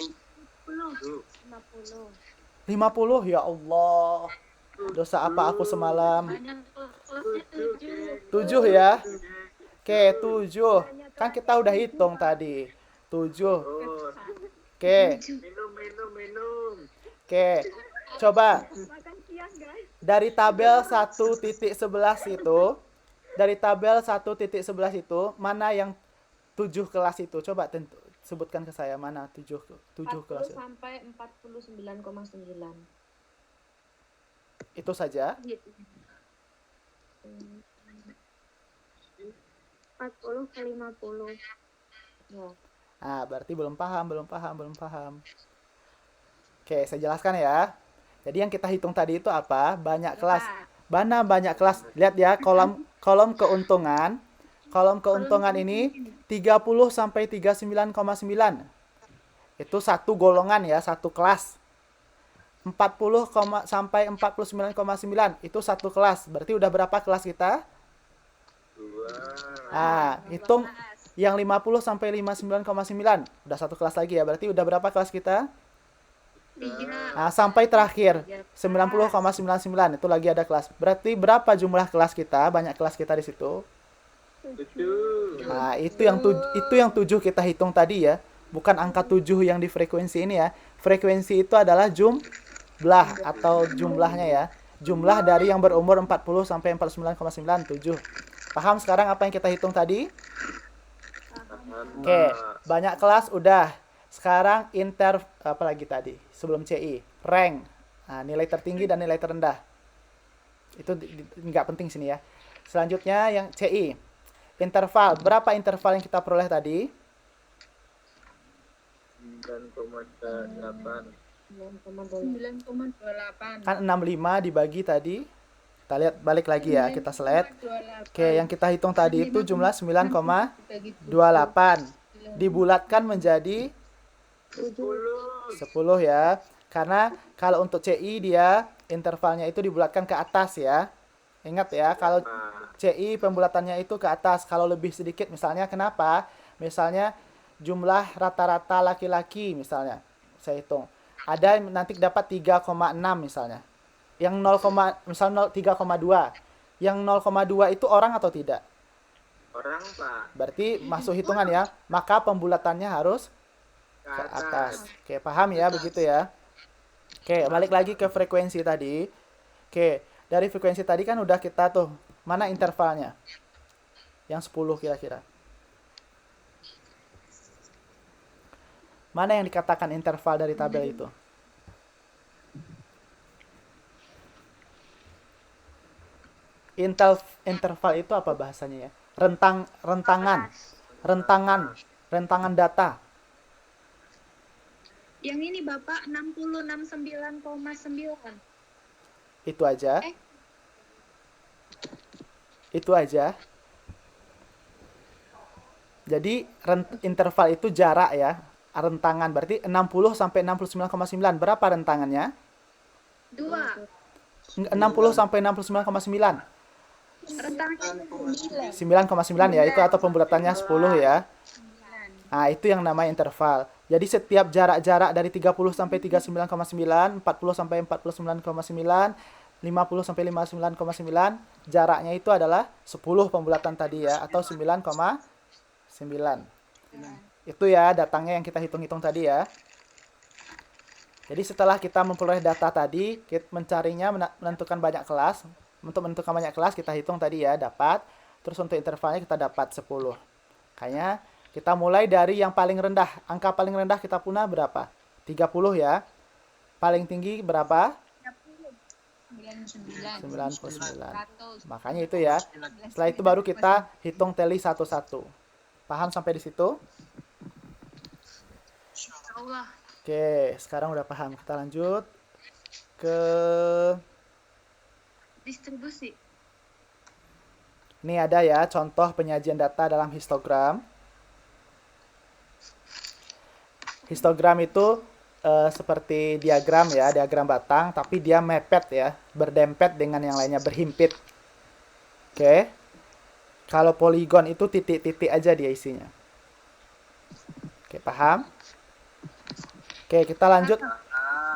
50 ya Allah. Dosa apa aku semalam? 7 ya. Oke, 7. Kan kita udah hitung tadi. 7. Oke. Minum. Oke. Coba dari tabel 1.11 itu, mana yang 7 kelas itu? Coba sebutkan ke saya mana 7 kelas itu. Sampai 49,9. Itu saja? 40 ke 50. Ya. Ah, berarti belum paham. Oke, saya jelaskan ya. Jadi yang kita hitung tadi itu apa? Banyak kelas. Mana banyak kelas? Lihat ya, kolom keuntungan. Kolom keuntungan ini 30 sampai 39,9. Itu satu golongan ya, satu kelas. 40 sampai 49,9 itu satu kelas. Berarti udah berapa kelas kita? 2. Ah, hitung yang 50 sampai 59,9. Udah satu kelas lagi ya. Berarti udah berapa kelas kita? Nah, sampai terakhir 90,99 itu lagi ada kelas. Berarti berapa jumlah kelas kita? Banyak kelas kita di situ. 7. Nah, itu yang 7 kita hitung tadi ya. Bukan angka 7 yang di frekuensi ini ya. Frekuensi itu adalah jumlah atau jumlahnya ya. Jumlah dari yang berumur 40 sampai 49,9 7. Paham sekarang apa yang kita hitung tadi? Oke, banyak kelas udah. Sekarang apa lagi tadi? Sebelum CI, rank. Nah, nilai tertinggi dan nilai terendah. Itu nggak penting sini ya. Selanjutnya yang CI. Interval. Berapa interval yang kita peroleh tadi? 9,8. 9,28. Kan 65 dibagi tadi. Kita lihat balik lagi ya, kita slide. Oke, yang kita hitung tadi itu jumlah 9,28. Dibulatkan menjadi 10 ya. Karena kalau untuk CI dia intervalnya itu dibulatkan ke atas ya. Ingat ya, CI pembulatannya itu ke atas. Kalau lebih sedikit misalnya kenapa? Misalnya jumlah rata-rata laki-laki misalnya. Saya hitung. Ada yang nanti dapat 3,6 misalnya. Yang 3,2. Yang 0,2 itu orang atau tidak? Orang, Pak. Berarti masuk hitungan ya. Maka pembulatannya harus ke atas. Oke, paham ya begitu ya. Oke, balik lagi ke frekuensi tadi. Oke, dari frekuensi tadi kan udah kita tuh. Mana intervalnya? Yang 10 kira-kira. Mana yang dikatakan interval dari tabel itu? Interval itu apa bahasanya ya? Rentangan data. Yang ini Bapak 66,9,9. Itu aja. Itu aja. Jadi interval itu jarak ya. Rentangan berarti 60 sampai 69,9. Berapa rentangannya? 2. 60 sampai 69,9. Rentangannya 9,9 ya, itu atau pembulatannya 10 ya. Nah, itu yang namanya interval. Jadi setiap jarak-jarak dari 30 sampai 39,9, 40 sampai 49,9, 50 sampai 59,9, jaraknya itu adalah 10 pembulatan tadi ya, atau 9,9. Itu ya datangnya yang kita hitung-hitung tadi ya. Jadi setelah kita memperoleh data tadi, kita mencarinya menentukan banyak kelas. Untuk menentukan banyak kelas kita hitung tadi ya, dapat. Terus untuk intervalnya kita dapat 10. Makanya kita mulai dari yang paling rendah. Angka paling rendah kita punya berapa? 30 ya. Paling tinggi berapa? 99. Makanya itu ya. Setelah itu baru kita hitung teli satu-satu. Paham sampai di situ? Oke, sekarang udah paham. Kita lanjut ke distribusi. Ini ada ya contoh penyajian data dalam histogram. Histogram itu seperti diagram ya, diagram batang, tapi dia mepet ya, berdempet dengan yang lainnya, berhimpit. Oke. Kalau poligon itu titik-titik aja dia isinya. Oke, paham? Oke, kita lanjut.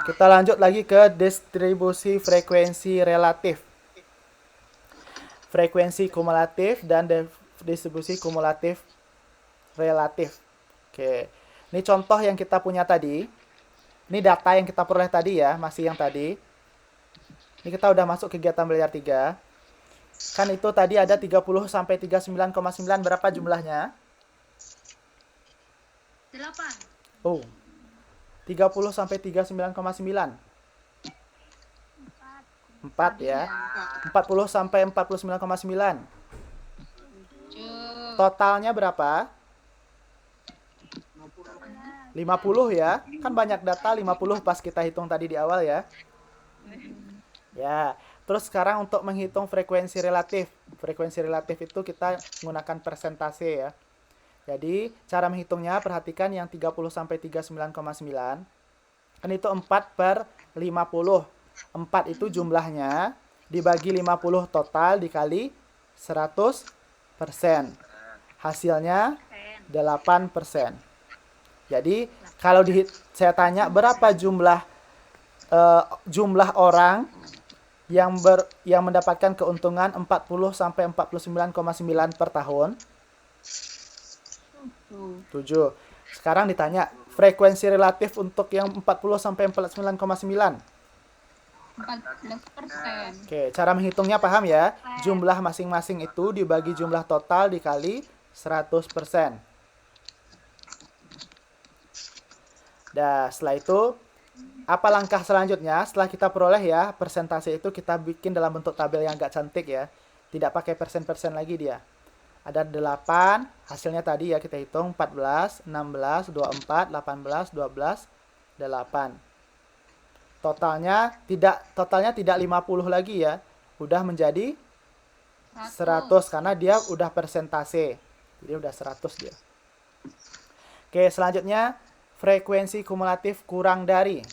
Kita lanjut lagi ke distribusi frekuensi relatif. Frekuensi kumulatif dan distribusi kumulatif relatif. Oke. Ini contoh yang kita punya tadi. Ini data yang kita peroleh tadi ya, masih yang tadi. Ini kita udah masuk kegiatan belajar 3. Kan itu tadi ada 30 sampai 39,9, berapa jumlahnya? 8. Oh. 30 sampai 39,9. 4 ya. 40 sampai 49,9. Totalnya berapa? 50 ya. Kan banyak data 50 pas kita hitung tadi di awal ya. Ya. Terus sekarang untuk menghitung frekuensi relatif. Frekuensi relatif itu kita menggunakan persentase ya. Jadi cara menghitungnya perhatikan yang 30 sampai 39,9. Kan itu 4/50. 4 itu jumlahnya dibagi 50 total dikali 100%. Hasilnya 8%. Jadi kalau saya tanya berapa jumlah orang yang mendapatkan keuntungan 40 sampai 49,9 per tahun? 7. Sekarang ditanya frekuensi relatif untuk yang 40 sampai 49,9. 14%. Oke, cara menghitungnya paham ya? Jumlah masing-masing itu dibagi jumlah total dikali 100%. Dah, setelah itu apa langkah selanjutnya? Setelah kita peroleh ya, persentase itu kita bikin dalam bentuk tabel yang agak cantik ya. Tidak pakai persen-persen lagi dia. Ada 8, hasilnya tadi ya kita hitung 14, 16, 24, 18, 12, 8. Totalnya tidak 50 lagi ya. Udah menjadi 100 karena dia udah persentase. Jadi udah 100 dia. Oke, selanjutnya frekuensi kumulatif kurang dari.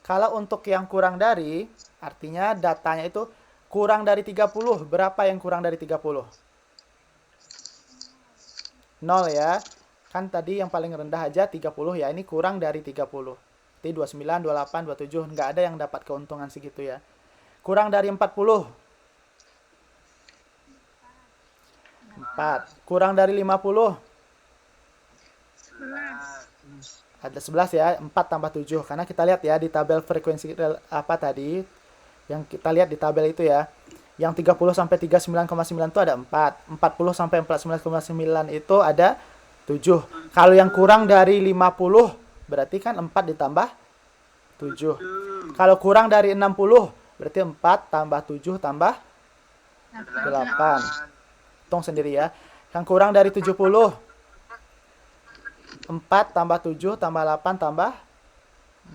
Kalau untuk yang kurang dari, artinya datanya itu kurang dari 30, berapa yang kurang dari 30? 0 ya. Kan tadi yang paling rendah aja 30 ya, ini kurang dari 30. Jadi 29, 28, 27, nggak ada yang dapat keuntungan segitu ya. Kurang dari 40. 4. Kurang dari 50. Ada 11 ya, 4 tambah 7. Karena kita lihat ya di tabel frekuensi apa tadi, yang kita lihat di tabel itu ya. Yang 30 sampai 39,9 itu ada 4. 40 sampai 49,9 itu ada 7. Kalau yang kurang dari 50, berarti kan 4 ditambah 7. Kalau kurang dari 60, berarti 4 tambah 7 tambah 8. Hitung sendiri ya. Yang kurang dari 70, 4 tambah 7 tambah 8 tambah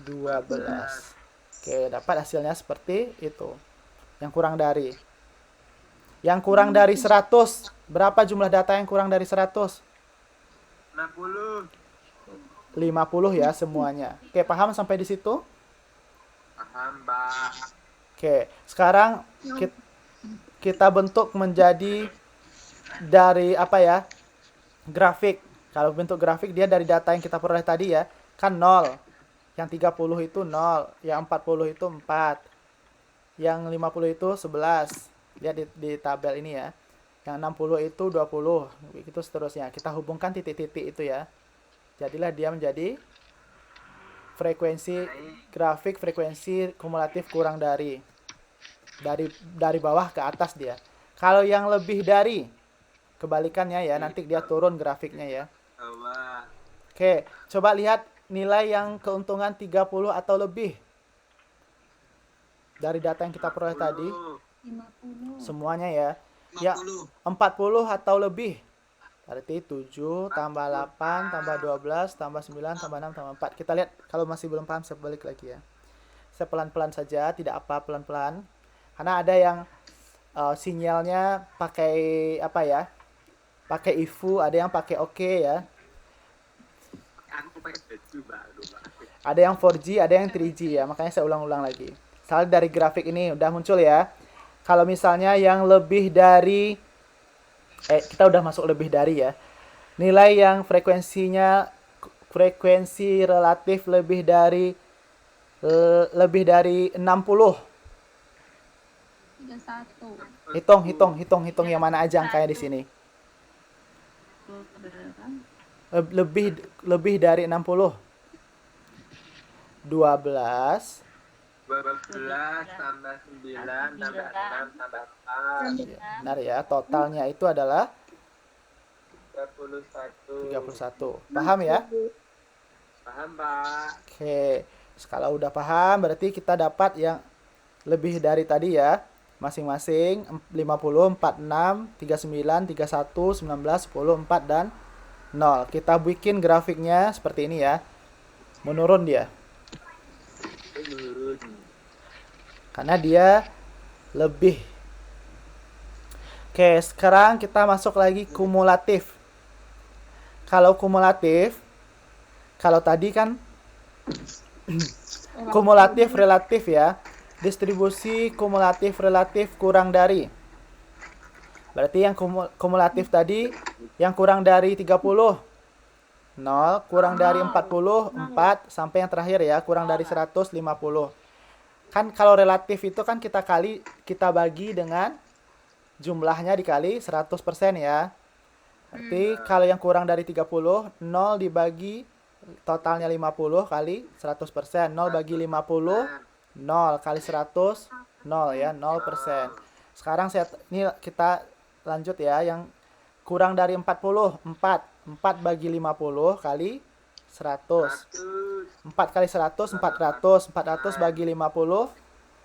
12. Oke, dapat hasilnya seperti itu. Yang kurang dari. Yang kurang dari 100, berapa jumlah data yang kurang dari 100? 60. 50 ya semuanya. Oke, paham sampai di situ? Paham, Pak. Oke, sekarang kita bentuk menjadi dari apa ya? Grafik. Kalau bentuk grafik dia dari data yang kita peroleh tadi ya, kan 0. Yang 30 itu 0, yang 40 itu 4. Yang 50 itu 11. Lihat di tabel ini ya. Yang 60 itu 20, begitu seterusnya. Kita hubungkan titik-titik itu ya. Jadilah dia menjadi frekuensi grafik, frekuensi kumulatif kurang dari bawah ke atas dia. Kalau yang lebih dari, kebalikannya ya, nanti dia turun grafiknya ya. Oke, coba lihat nilai yang keuntungan 30 atau lebih. Dari data yang kita peroleh tadi. 50. Semuanya ya. Ya, 40 atau lebih. Berarti 7 tambah 8 tambah 12 tambah 9 tambah 6 tambah 4. Kita lihat kalau masih belum paham saya balik lagi ya. Saya pelan-pelan saja, tidak apa pelan-pelan. Karena ada yang sinyalnya pakai apa ya? Pakai IFU, ada yang pakai OK ya. Ada yang 4G, ada yang 3G ya. Makanya saya ulang-ulang lagi. Misalnya dari grafik ini udah muncul ya. Kalau misalnya yang lebih dari kita udah masuk lebih dari ya. Nilai yang frekuensi relatif lebih dari 60. 31. Hitung yang mana aja angkanya di sini. Lebih dari 60. 12 tambah 9 tambah 6 tambah 4. Benar ya, totalnya itu adalah 31. Paham ya? Paham, Pak. Oke, kalau udah paham berarti kita dapat yang lebih dari tadi ya. Masing-masing 50, 46, 39, 31, 19, 10, 4 dan 0. Kita bikin grafiknya seperti ini ya. Menurun dia. Karena dia lebih. Oke, sekarang kita masuk lagi kumulatif. Kalau kumulatif, kalau tadi kan kumulatif relatif ya. Distribusi kumulatif relatif kurang dari. Berarti yang kumulatif tadi yang kurang dari 30 0, kurang dari 40 4, sampai yang terakhir ya, kurang dari 150. Kan kalau relatif itu kan kita bagi dengan jumlahnya dikali 100% ya. Berarti kalau yang kurang dari 30, 0 dibagi totalnya 50 kali 100%. 0 bagi 50, 0 kali 100, 0 ya, 0%. Sekarang kita lanjut ya, yang kurang dari 40, 4 bagi 50 kali 100. 4 kali 100, 400. 400 bagi 50,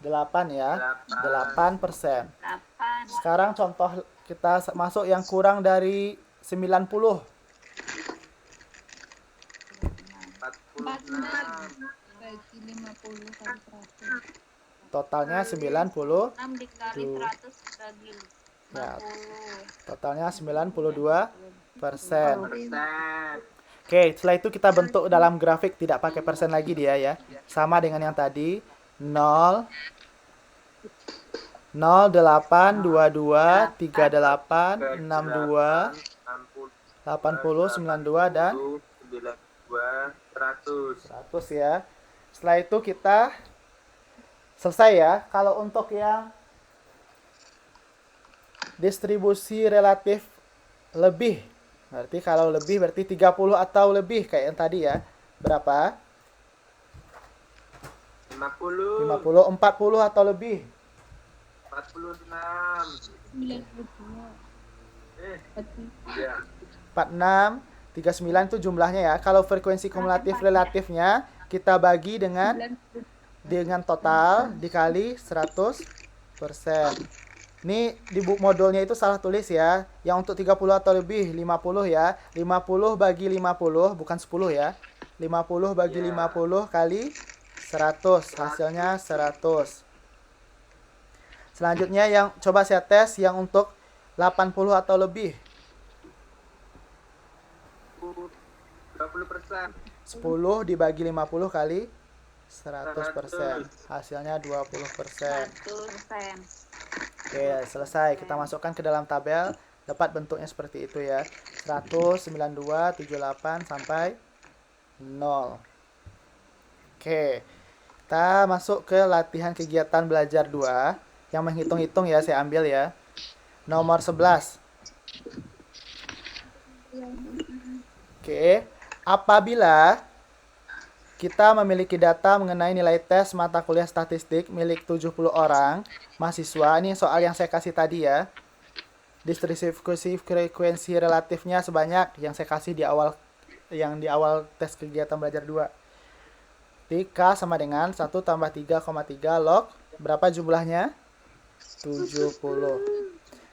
8 ya. 8%. Sekarang contoh kita masuk yang kurang dari 90. 46 bagi 50 kali 100. Totalnya 90. 6 dikali 100 bagi 50. Ya, totalnya 92%. Oke, setelah itu kita bentuk dalam grafik, tidak pakai persen lagi dia ya. Sama dengan yang tadi, 0, 0 08 22 38 62 80 92 dan 92 100. 100 ya. Setelah itu kita selesai ya. Kalau untuk yang distribusi relatif lebih, berarti kalau lebih berarti 30 atau lebih kayak yang tadi ya. Berapa? 50. 50, 40 atau lebih. 46. Ya. 46, 39 itu jumlahnya ya. Kalau frekuensi kumulatif relatifnya kita bagi dengan total dikali 100%. Ini di modulnya itu salah tulis ya. Yang untuk 30 atau lebih 50 ya. 50 bagi 50 bukan 10 ya. 50 bagi 50 kali 100, hasilnya 100. Selanjutnya yang coba saya tes yang untuk 80 atau lebih. 20%. 10 dibagi 50 kali 100%. Hasilnya 20%. Oke, selesai. Kita masukkan ke dalam tabel. Dapat bentuknya seperti itu ya. 100, 92, 78 sampai 0. Oke. Kita masuk ke latihan kegiatan belajar 2. Yang menghitung-hitung ya, saya ambil ya. Nomor 11. Oke. Apabila kita memiliki data mengenai nilai tes mata kuliah statistik milik 70 orang mahasiswa. Ini soal yang saya kasih tadi ya. Distribusi frekuensi relatifnya sebanyak yang saya kasih di awal tes kegiatan belajar 2. K sama dengan 1 tambah 3,3 log. Berapa jumlahnya? 70.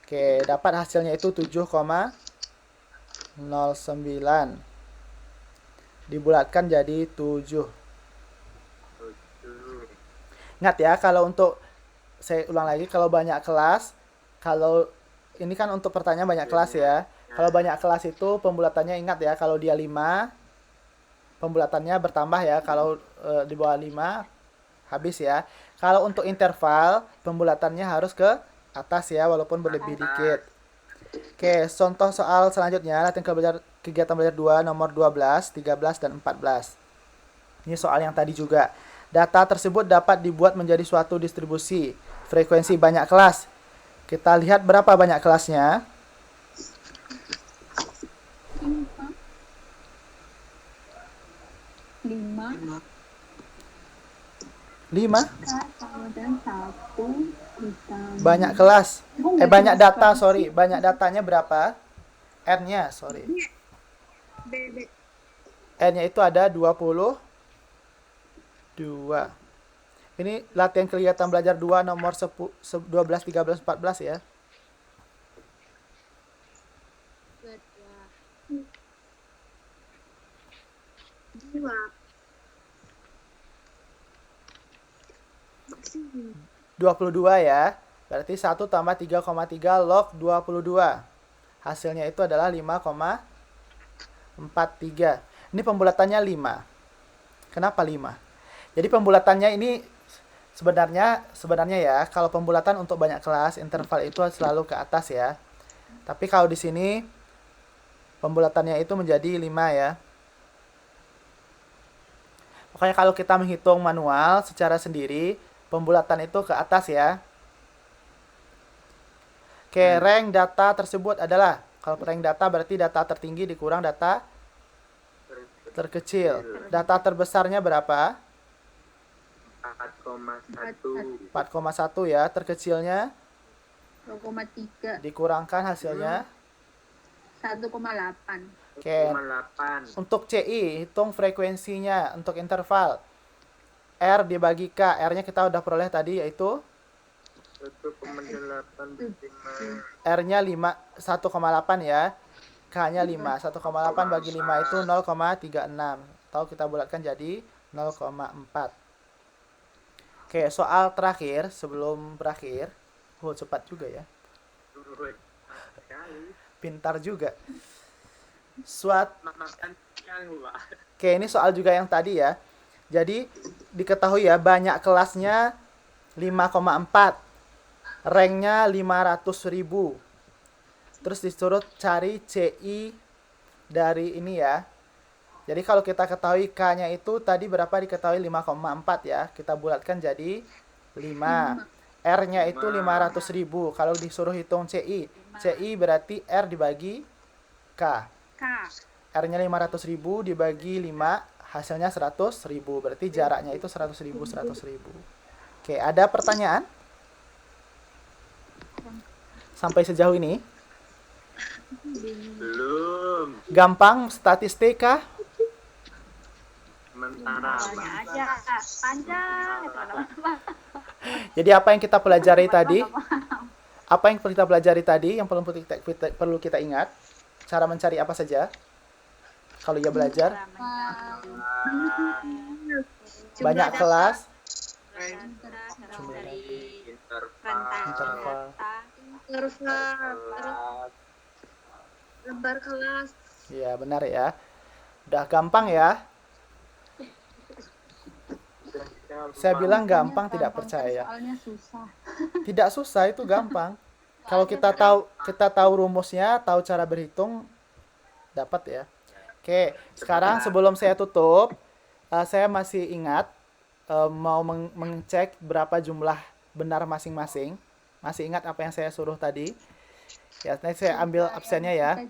Oke, dapat hasilnya itu 7,09. Dibulatkan jadi 7. Ingat ya, kalau untuk, saya ulang lagi, kalau banyak kelas, kalau ini kan untuk pertanyaan banyak kelas ya. Kalau banyak kelas itu pembulatannya ingat ya, kalau dia 5, pembulatannya bertambah ya. Kalau di bawah 5, habis ya. Kalau untuk interval, pembulatannya harus ke atas ya, walaupun berlebih dikit. Oke, contoh soal selanjutnya, latihan kegiatan belajar 2, nomor 12, 13, dan 14. Ini soal yang tadi juga. Data tersebut dapat dibuat menjadi suatu distribusi frekuensi banyak kelas. Kita lihat berapa banyak kelasnya. 5. Banyak kelas. Banyak data, sorry. Banyak datanya berapa? N-nya, sorry. N-nya itu ada 22. Ini latihan kegiatan belajar 2 nomor 12, 13, 14 ya. Dua. 22 ya. Berarti 1 tambah 3,3 log 22. Hasilnya itu adalah 5,43. Ini pembulatannya 5. Kenapa 5? Jadi pembulatannya ini sebenarnya ya, kalau pembulatan untuk banyak kelas, interval itu selalu ke atas ya. Tapi kalau di sini pembulatannya itu menjadi 5 ya. Makanya kalau kita menghitung manual secara sendiri, pembulatan itu ke atas ya. Oke, rank data tersebut adalah, kalau rank data berarti data tertinggi dikurang data terkecil. Data terbesarnya berapa? 4,1 ya. Terkecilnya 2,3. dikurangkan hasilnya 1,8. Oke. Untuk CI, hitung frekuensinya untuk interval. R dibagi K. R-nya kita udah peroleh tadi, yaitu 1,85. R-nya 1,8 ya. K-nya 5. 1,8 bagi 5 itu 0,36. Atau kita bulatkan jadi 0,4. Oke, soal terakhir sebelum berakhir. Cepat juga ya. Pintar juga. Oke, ini soal juga yang tadi ya. Jadi diketahui ya, banyak kelasnya 5,4. Ranknya 500.000. Terus disuruh cari CI dari ini ya. Jadi kalau kita ketahui K-nya itu tadi berapa diketahui 5,4 ya. Kita bulatkan jadi 5. R-nya itu 500.000. Kalau disuruh hitung CI berarti R dibagi K. R-nya 500.000 dibagi 5, hasilnya 100.000. Berarti jaraknya itu 100.000, 100.000. Oke, ada pertanyaan? Sampai sejauh ini? Belum. Gampang statistika? Sementara, aja panjang. Jadi apa yang kita pelajari tadi? Apa yang kita pelajari tadi yang perlu kita ingat? Cara mencari apa saja? Kalau ya belajar. Banyak kelas. Interval. Lebar kelas. Iya, benar ya. Udah gampang ya. Saya bilang gampang, tidak percaya. Soalnya susah. Tidak susah, itu gampang. Kalau kita tahu rumusnya, tahu cara berhitung, dapat ya. Oke, sekarang sebelum saya tutup, saya masih ingat mau mengecek berapa jumlah benar masing-masing. Masih ingat apa yang saya suruh tadi? Ya, nanti saya ambil absennya ya.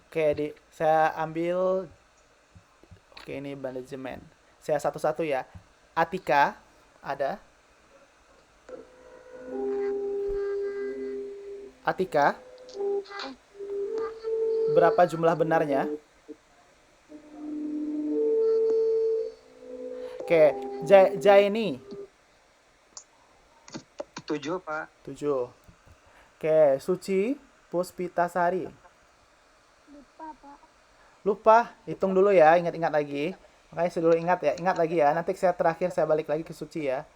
Oke, saya ambil. Oke, ini manajemen. Saya satu-satu ya. Atika, ada? Atika, berapa jumlah benarnya? Oke, Jaini. 7, Pak. 7. Oke, Suci Puspitasari. Lupa, hitung dulu ya, ingat-ingat lagi. Makanya saya dulu ingat ya, ingat lagi ya. Nanti saya terakhir saya balik lagi ke Suci ya.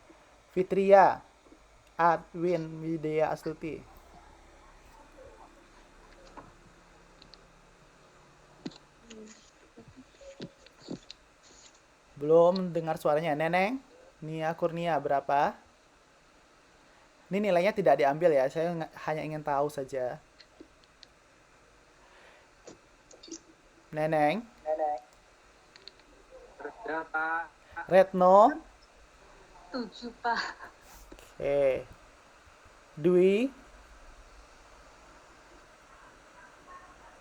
Fitria, Adwin, Widya Astuti. Belum dengar suaranya. Neneng, Nia Kurnia berapa? Ini nilainya tidak diambil ya, saya hanya ingin tahu saja. Neneng. Berapa? Retno. 7, Pak. Oke. Dwi.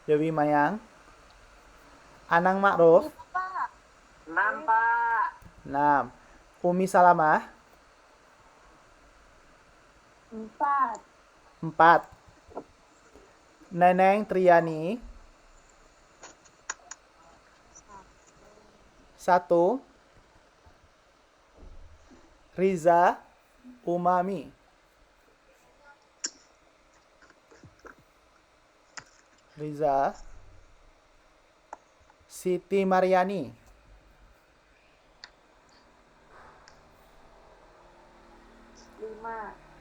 Dewi Mayang. Anang Ma'ruf. 6, Pak. 6. Umi Salamah. 4. 4. Neneng Triani. 1. Riza Umami. Riza. Siti Mariani.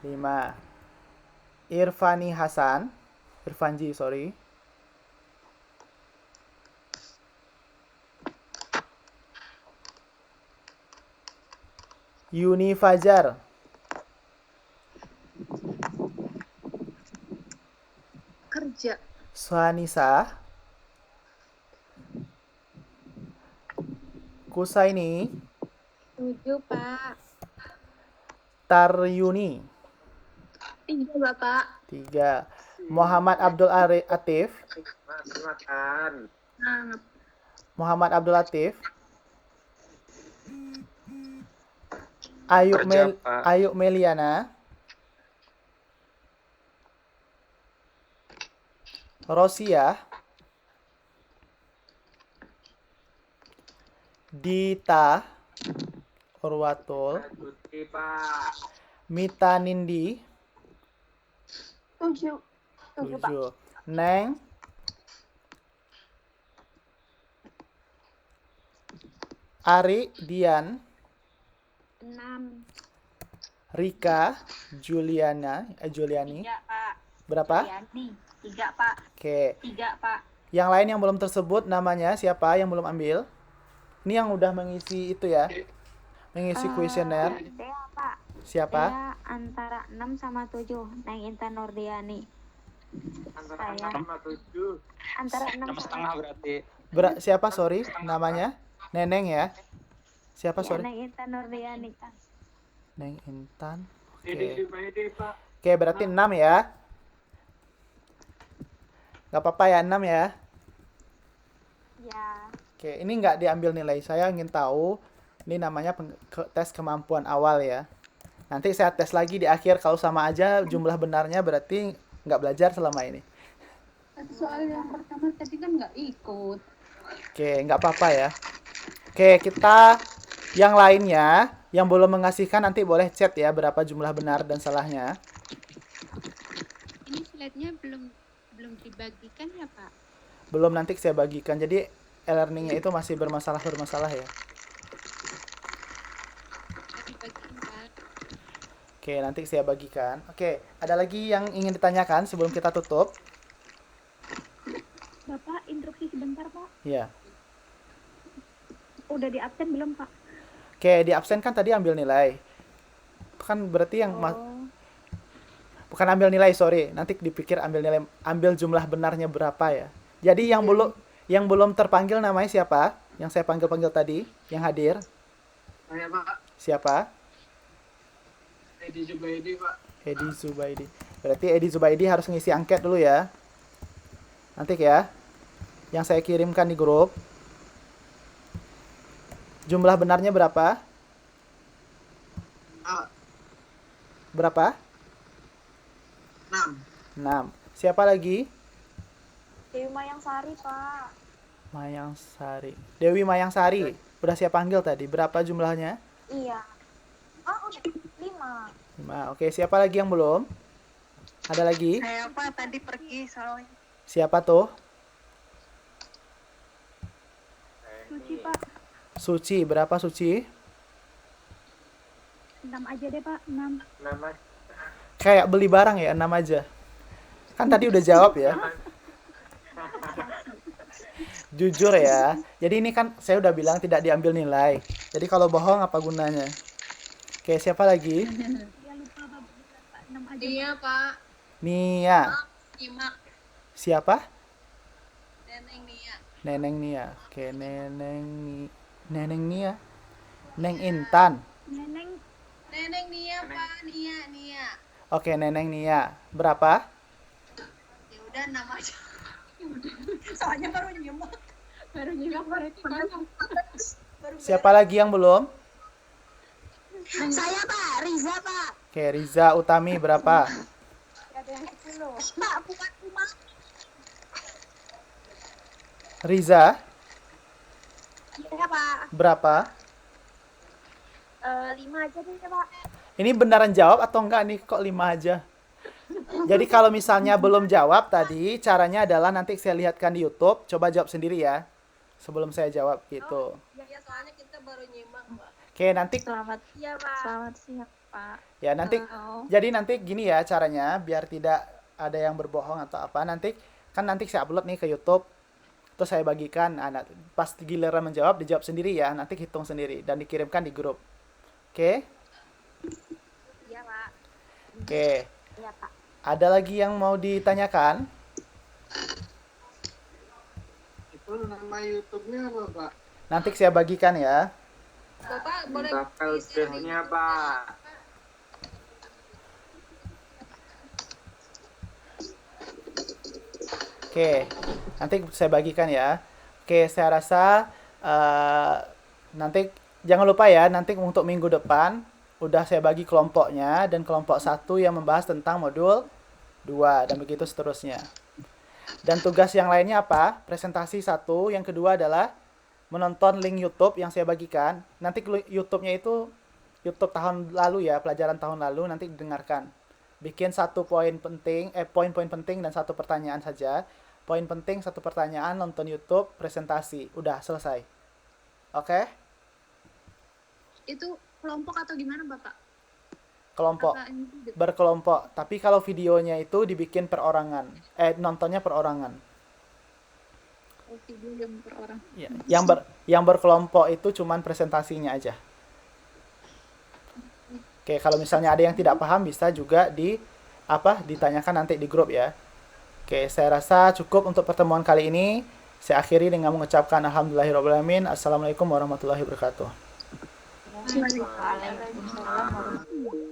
5. Irfani Hasan. Irfanji, sorry. Yuni Fajar. Kerja. Suhanisa. Kusaini. 7, Pak. Taryuni. 3, Bapak. 3. Muhammad Abdul Atif. Makan. Muhammad Abdul Latif. Ayuk Meliana. Rosia. Dita Urwatul. Mita Nindi. 7, Pak. 7. Neng. Ari Dian. 6. Rika Juliani. 3, Pak. Berapa? 3, Pak. Oke. 3, Pak. Yang lain yang belum tersebut namanya siapa yang belum ambil? Ini yang udah mengisi itu ya. mengisi kuesioner. Dea, Pak. Siapa? Dea antara 6 sama 7. Neng Intan Nurdiani. Antara Saya 6 sama 7. antara 6 6 sama setengah berarti. Siapa, sorry, namanya? Neneng ya? Siapa, ya, sorry? Neng Intan Nurdiani kan. Neng Intan. Dede Oke. Zubaidi, Pak. Oke, berarti 6 ya. Nggak apa-apa ya, 6 ya. Ya. Oke, ini nggak diambil nilai. Saya ingin tahu, ini namanya tes kemampuan awal ya. Nanti saya tes lagi di akhir, kalau sama aja jumlah benarnya berarti nggak belajar selama ini. Soal yang pertama tadi kan nggak ikut. Oke, nggak apa-apa ya. Oke, kita yang lainnya, yang belum mengasihkan nanti boleh chat ya, berapa jumlah benar dan salahnya. Ini slide-nya belum dibagikan ya, Pak? Belum, nanti saya bagikan. Jadi e-learning-nya itu masih bermasalah ya. Dibagikan, Pak. Oke, nanti saya bagikan. Oke, ada lagi yang ingin ditanyakan sebelum kita tutup? Bapak, instruksi sebentar, Pak. Iya. Udah di absen belum, Pak? Oke, di absen kan tadi ambil nilai. Kan berarti yang bukan ambil nilai, sorry. Nanti dipikir ambil nilai, ambil jumlah benarnya berapa ya. Jadi yang belum terpanggil namanya siapa? Yang saya panggil tadi, yang hadir. Saya, Pak. Siapa? Edi Zubaidi, Pak. Edi Zubaidi. Berarti Edi Zubaidi harus ngisi angket dulu ya. Nanti ya. Yang saya kirimkan di grup. Jumlah benarnya berapa? Berapa? 6. Siapa lagi? Dewi Mayang Sari, Pak. Mayang Sari. Dewi Mayang Sari. Udah saya panggil tadi. Berapa jumlahnya? Iya. Oh, udah 5. 5. Oke, siapa lagi yang belum? Ada lagi? Saya Pak tadi pergi soalnya. Siapa tuh? Suci, Pak. Suci. Berapa Suci? 6 aja deh, Pak. 6. Nama Kayak beli barang ya, 6 aja. Kan tadi udah jawab ya. Jujur ya. Jadi ini kan saya udah bilang tidak diambil nilai. Jadi kalau bohong apa gunanya? Oke, siapa lagi? Ya lupa, Pak. 6 aja. Iya, Pak. Nia. Nyimak. Siapa? Neneng Nia. Neneng Nia. Oke, Neneng Nia. Neng Intan. Neneng Nia, Pak. Nia. Oke, Neneng Nia. Berapa? Ya udah 6 aja. Soalnya baru nyimak berarti banyak. Siapa lagi yang belum? Saya, Pak. Riza, Pak. Oke, Riza Utami berapa? Ada yang 10. Pak, bukan Uma. Riza Iya, Pak. berapa? 5 aja deh, Pak. Ini beneran jawab atau enggak nih, kok 5 aja? Jadi kalau misalnya belum jawab tadi, caranya adalah nanti saya lihatkan di YouTube, coba jawab sendiri ya. Sebelum saya jawab gitu. Ya, soalnya kita baru nyimak, Pak. Oke, nanti Iya, Pak. Selamat siang Pak. ya nanti Halo. jadi nanti gini ya caranya biar tidak ada yang berbohong atau apa. Nanti saya upload nih ke YouTube. Terus saya bagikan, pas giliran menjawab dijawab sendiri ya, nanti hitung sendiri dan dikirimkan di grup. Oke? Iya, Pak. Oke. Iya, Pak. Ada lagi yang mau ditanyakan? Itu nama YouTube-nya apa, Pak? Nanti saya bagikan ya. Bapak boleh minta filenya, Pak. Oke, nanti saya bagikan ya. Oke, saya rasa nanti jangan lupa ya, nanti untuk minggu depan udah saya bagi kelompoknya dan kelompok 1 yang membahas tentang modul 2 dan begitu seterusnya. Dan tugas yang lainnya apa? Presentasi 1, yang kedua adalah menonton link YouTube yang saya bagikan. Nanti YouTube-nya itu YouTube tahun lalu ya, pelajaran tahun lalu, nanti didengarkan. Bikin poin-poin penting dan 1 pertanyaan saja. Poin penting 1 pertanyaan, nonton YouTube, presentasi. Udah selesai. Oke? itu kelompok atau gimana, Bapak? Kelompok. Apa ini? Berkelompok. Tapi kalau videonya itu dibikin perorangan. Nontonnya perorangan. Oh, video yang per orang. Ya. Yang berkelompok itu cuman presentasinya aja. Oke, kalau misalnya ada yang tidak paham bisa juga ditanyakan nanti di grup ya. Oke, saya rasa cukup untuk pertemuan kali ini. Saya akhiri dengan mengucapkan alhamdulillahirrahmanirrahim. Assalamualaikum warahmatullahi wabarakatuh. Waalaikumsalam warahmatullahi wabarakatuh.